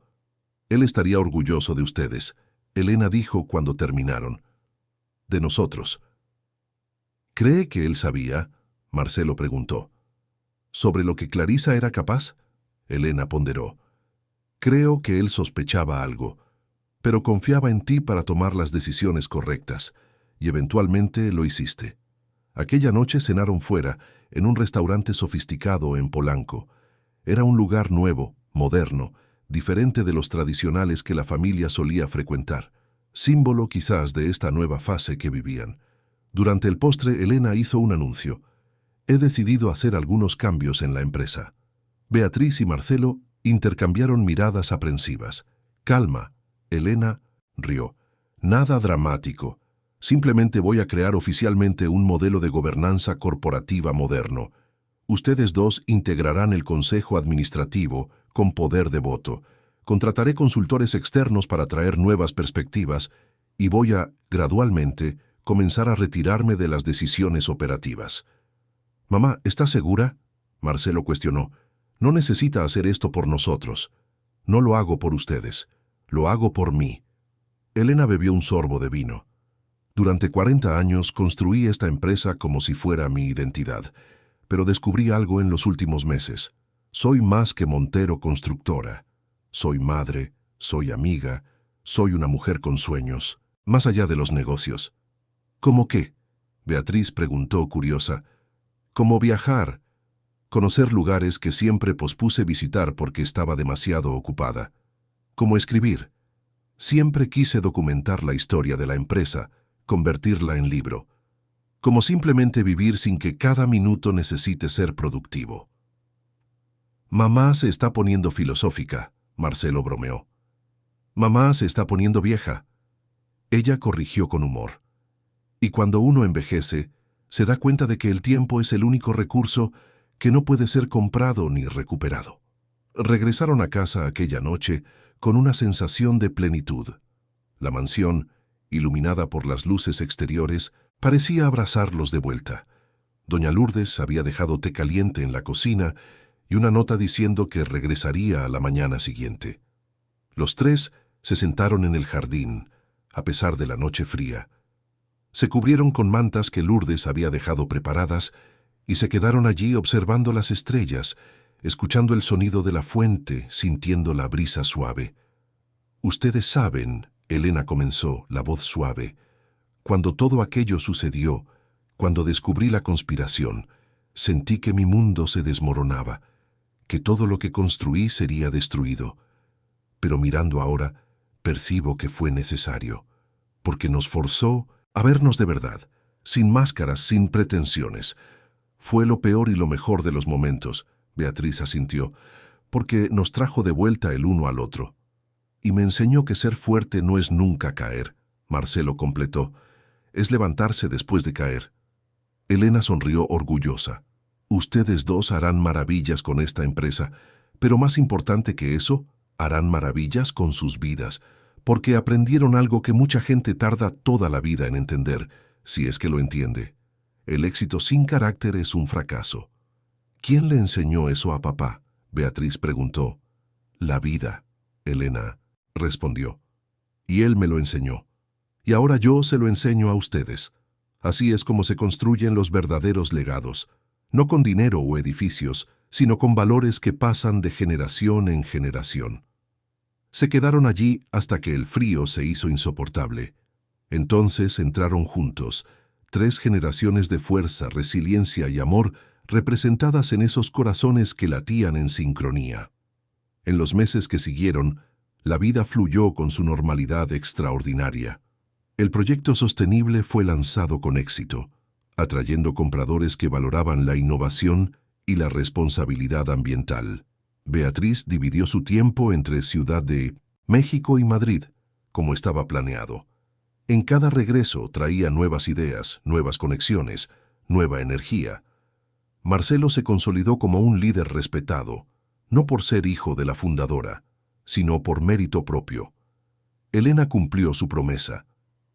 S1: Él estaría orgulloso de ustedes, Elena dijo cuando terminaron. De nosotros. ¿Cree que él sabía? Marcelo preguntó. ¿Sobre lo que Clarisa era capaz? Elena ponderó. Creo que él sospechaba algo, pero confiaba en ti para tomar las decisiones correctas, y eventualmente lo hiciste. Aquella noche cenaron fuera, en un restaurante sofisticado en Polanco. Era un lugar nuevo, moderno, diferente de los tradicionales que la familia solía frecuentar, símbolo quizás de esta nueva fase que vivían. Durante el postre, Elena hizo un anuncio. He decidido hacer algunos cambios en la empresa. Beatriz y Marcelo intercambiaron miradas aprensivas. Calma, Elena rió. Nada dramático. Simplemente voy a crear oficialmente un modelo de gobernanza corporativa moderno. Ustedes dos integrarán el consejo administrativo con poder de voto. Contrataré consultores externos para traer nuevas perspectivas y voy a, gradualmente, comenzar a retirarme de las decisiones operativas. Mamá, ¿estás segura? Marcelo cuestionó. No necesita hacer esto por nosotros. No lo hago por ustedes. Lo hago por mí. Elena bebió un sorbo de vino. Durante 40 años construí esta empresa como si fuera mi identidad, pero descubrí algo en los últimos meses. Soy más que Montero Constructora. Soy madre, soy amiga, soy una mujer con sueños, más allá de los negocios. ¿Cómo qué? Beatriz preguntó curiosa. ¿Cómo viajar? Conocer lugares que siempre pospuse visitar porque estaba demasiado ocupada. ¿Cómo escribir? Siempre quise documentar la historia de la empresa, convertirla en libro. Como simplemente vivir sin que cada minuto necesite ser productivo. Mamá se está poniendo filosófica, Marcelo bromeó. Mamá se está poniendo vieja. Ella corrigió con humor. Y cuando uno envejece, se da cuenta de que el tiempo es el único recurso que no puede ser comprado ni recuperado. Regresaron a casa aquella noche con una sensación de plenitud. La mansión, iluminada por las luces exteriores, parecía abrazarlos de vuelta. Doña Lourdes había dejado té caliente en la cocina y una nota diciendo que regresaría a la mañana siguiente. Los tres se sentaron en el jardín, a pesar de la noche fría. Se cubrieron con mantas que Lourdes había dejado preparadas y se quedaron allí observando las estrellas, escuchando el sonido de la fuente, sintiendo la brisa suave. Ustedes saben, Elena comenzó, la voz suave, cuando todo aquello sucedió, cuando descubrí la conspiración, sentí que mi mundo se desmoronaba, que todo lo que construí sería destruido. Pero mirando ahora, percibo que fue necesario, porque nos forzó a vernos de verdad, sin máscaras, sin pretensiones. Fue lo peor y lo mejor de los momentos, Beatriz asintió, porque nos trajo de vuelta el uno al otro. Y me enseñó que ser fuerte no es nunca caer, Marcelo completó, es levantarse después de caer. Elena sonrió orgullosa. Ustedes dos harán maravillas con esta empresa, Pero más importante que eso, harán maravillas con sus vidas, porque aprendieron algo que mucha gente tarda toda la vida en entender, si es que lo entiende. El éxito sin carácter es un fracaso. ¿Quién le enseñó eso a papá? Beatriz preguntó. La vida, Elena respondió. Y él me lo enseñó. Y ahora yo se lo enseño a ustedes. Así es como se construyen los verdaderos legados, no con dinero o edificios, sino con valores que pasan de generación en generación. Se quedaron allí hasta que el frío se hizo insoportable. Entonces entraron juntos, 3 generaciones de fuerza, resiliencia y amor representadas en esos corazones que latían en sincronía. En los meses que siguieron, la vida fluyó con su normalidad extraordinaria. El proyecto sostenible fue lanzado con éxito, atrayendo compradores que valoraban la innovación y la responsabilidad ambiental. Beatriz dividió su tiempo entre Ciudad de México y Madrid, como estaba planeado. En cada regreso traía nuevas ideas, nuevas conexiones, nueva energía. Marcelo se consolidó como un líder respetado, no por ser hijo de la fundadora, sino por mérito propio. Elena cumplió su promesa.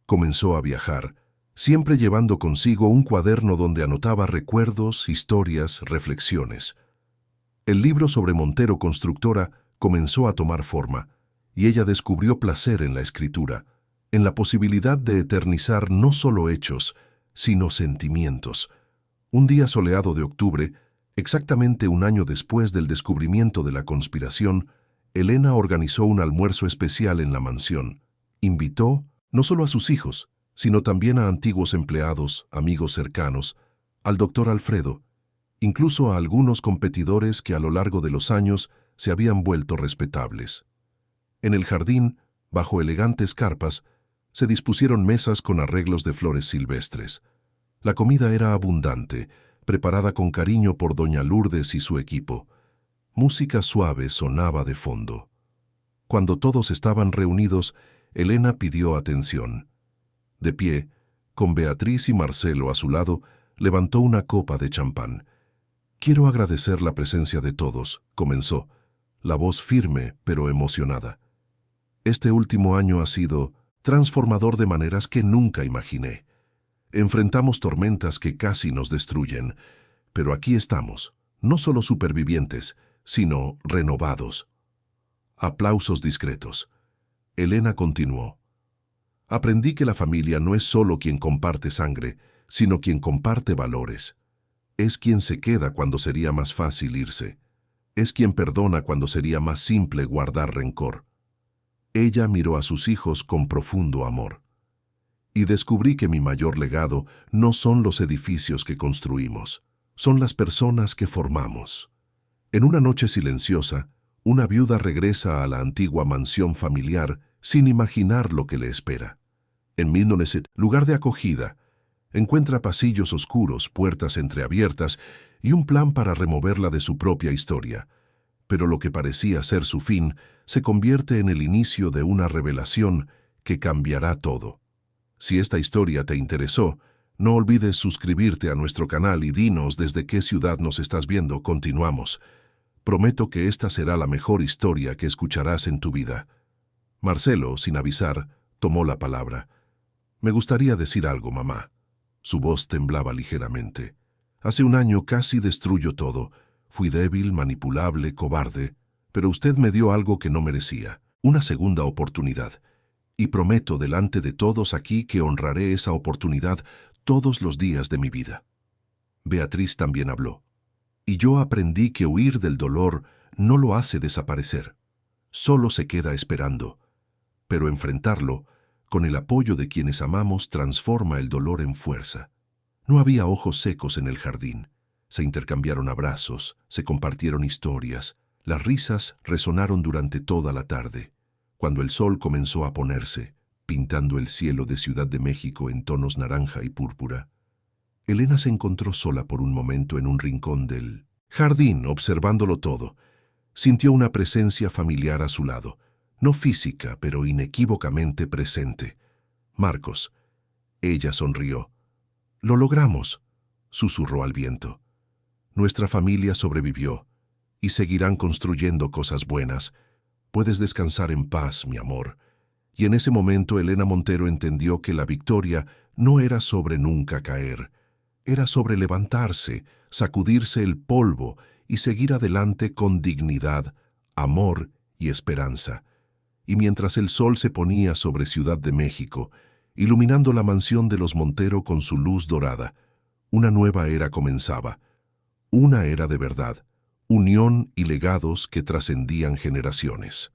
S1: Comenzó a viajar, siempre llevando consigo un cuaderno donde anotaba recuerdos, historias, reflexiones. El libro sobre Montero Constructora comenzó a tomar forma, y ella descubrió placer en la escritura, en la posibilidad de eternizar no solo hechos, sino sentimientos. Un día soleado de octubre, exactamente un año después del descubrimiento de la conspiración, Elena organizó un almuerzo especial en la mansión. Invitó no solo a sus hijos, sino también a antiguos empleados, amigos cercanos, al doctor Alfredo, incluso a algunos competidores que a lo largo de los años se habían vuelto respetables. En el jardín, bajo elegantes carpas, se dispusieron mesas con arreglos de flores silvestres. La comida era abundante, preparada con cariño por doña Lourdes y su equipo. Música suave sonaba de fondo. Cuando todos estaban reunidos, Elena pidió atención. De pie, con Beatriz y Marcelo a su lado, levantó una copa de champán. «Quiero agradecer la presencia de todos», comenzó, la voz firme pero emocionada. «Este último año ha sido transformador de maneras que nunca imaginé. Enfrentamos tormentas que casi nos destruyen, pero aquí estamos, no solo supervivientes, sino renovados». Aplausos discretos. Elena continuó. «Aprendí que la familia no es solo quien comparte sangre, sino quien comparte valores. Es quien se queda cuando sería más fácil irse. Es quien perdona cuando sería más simple guardar rencor». Ella miró a sus hijos con profundo amor. «Y descubrí que mi mayor legado no son los edificios que construimos, son las personas que formamos». En una noche silenciosa, una viuda regresa a la antigua mansión familiar sin imaginar lo que le espera. En Milnoneset, lugar de acogida, encuentra pasillos oscuros, puertas entreabiertas y un plan para removerla de su propia historia. Pero lo que parecía ser su fin se convierte en el inicio de una revelación que cambiará todo. Si esta historia te interesó, no olvides suscribirte a nuestro canal y dinos desde qué ciudad nos estás viendo. Continuamos. Prometo que esta será la mejor historia que escucharás en tu vida. Marcelo, sin avisar, tomó la palabra. «Me gustaría decir algo, mamá». Su voz temblaba ligeramente. «Hace un año casi destruyo todo. Fui débil, manipulable, cobarde, pero usted me dio algo que no merecía, una segunda oportunidad. Y prometo delante de todos aquí que honraré esa oportunidad todos los días de mi vida». Beatriz también habló. «Y yo aprendí que huir del dolor no lo hace desaparecer. Solo se queda esperando. Pero enfrentarlo, con el apoyo de quienes amamos, transforma el dolor en fuerza». No había ojos secos en el jardín. Se intercambiaron abrazos, se compartieron historias. Las risas resonaron durante toda la tarde. Cuando el sol comenzó a ponerse, pintando el cielo de Ciudad de México en tonos naranja y púrpura, Elena se encontró sola por un momento en un rincón del jardín, observándolo todo. Sintió una presencia familiar a su lado, no física, pero inequívocamente presente. «Marcos». Ella sonrió. «Lo logramos», susurró al viento. «Nuestra familia sobrevivió, y seguirán construyendo cosas buenas. Puedes descansar en paz, mi amor. Y en ese momento Elena Montero entendió que la victoria no era sobre nunca caer, era sobre levantarse, sacudirse el polvo y seguir adelante con dignidad, amor y esperanza. Y mientras el sol se ponía sobre Ciudad de México, iluminando la mansión de los Montero con su luz dorada, una nueva era comenzaba, una era de verdad, unión y legados que trascendían generaciones.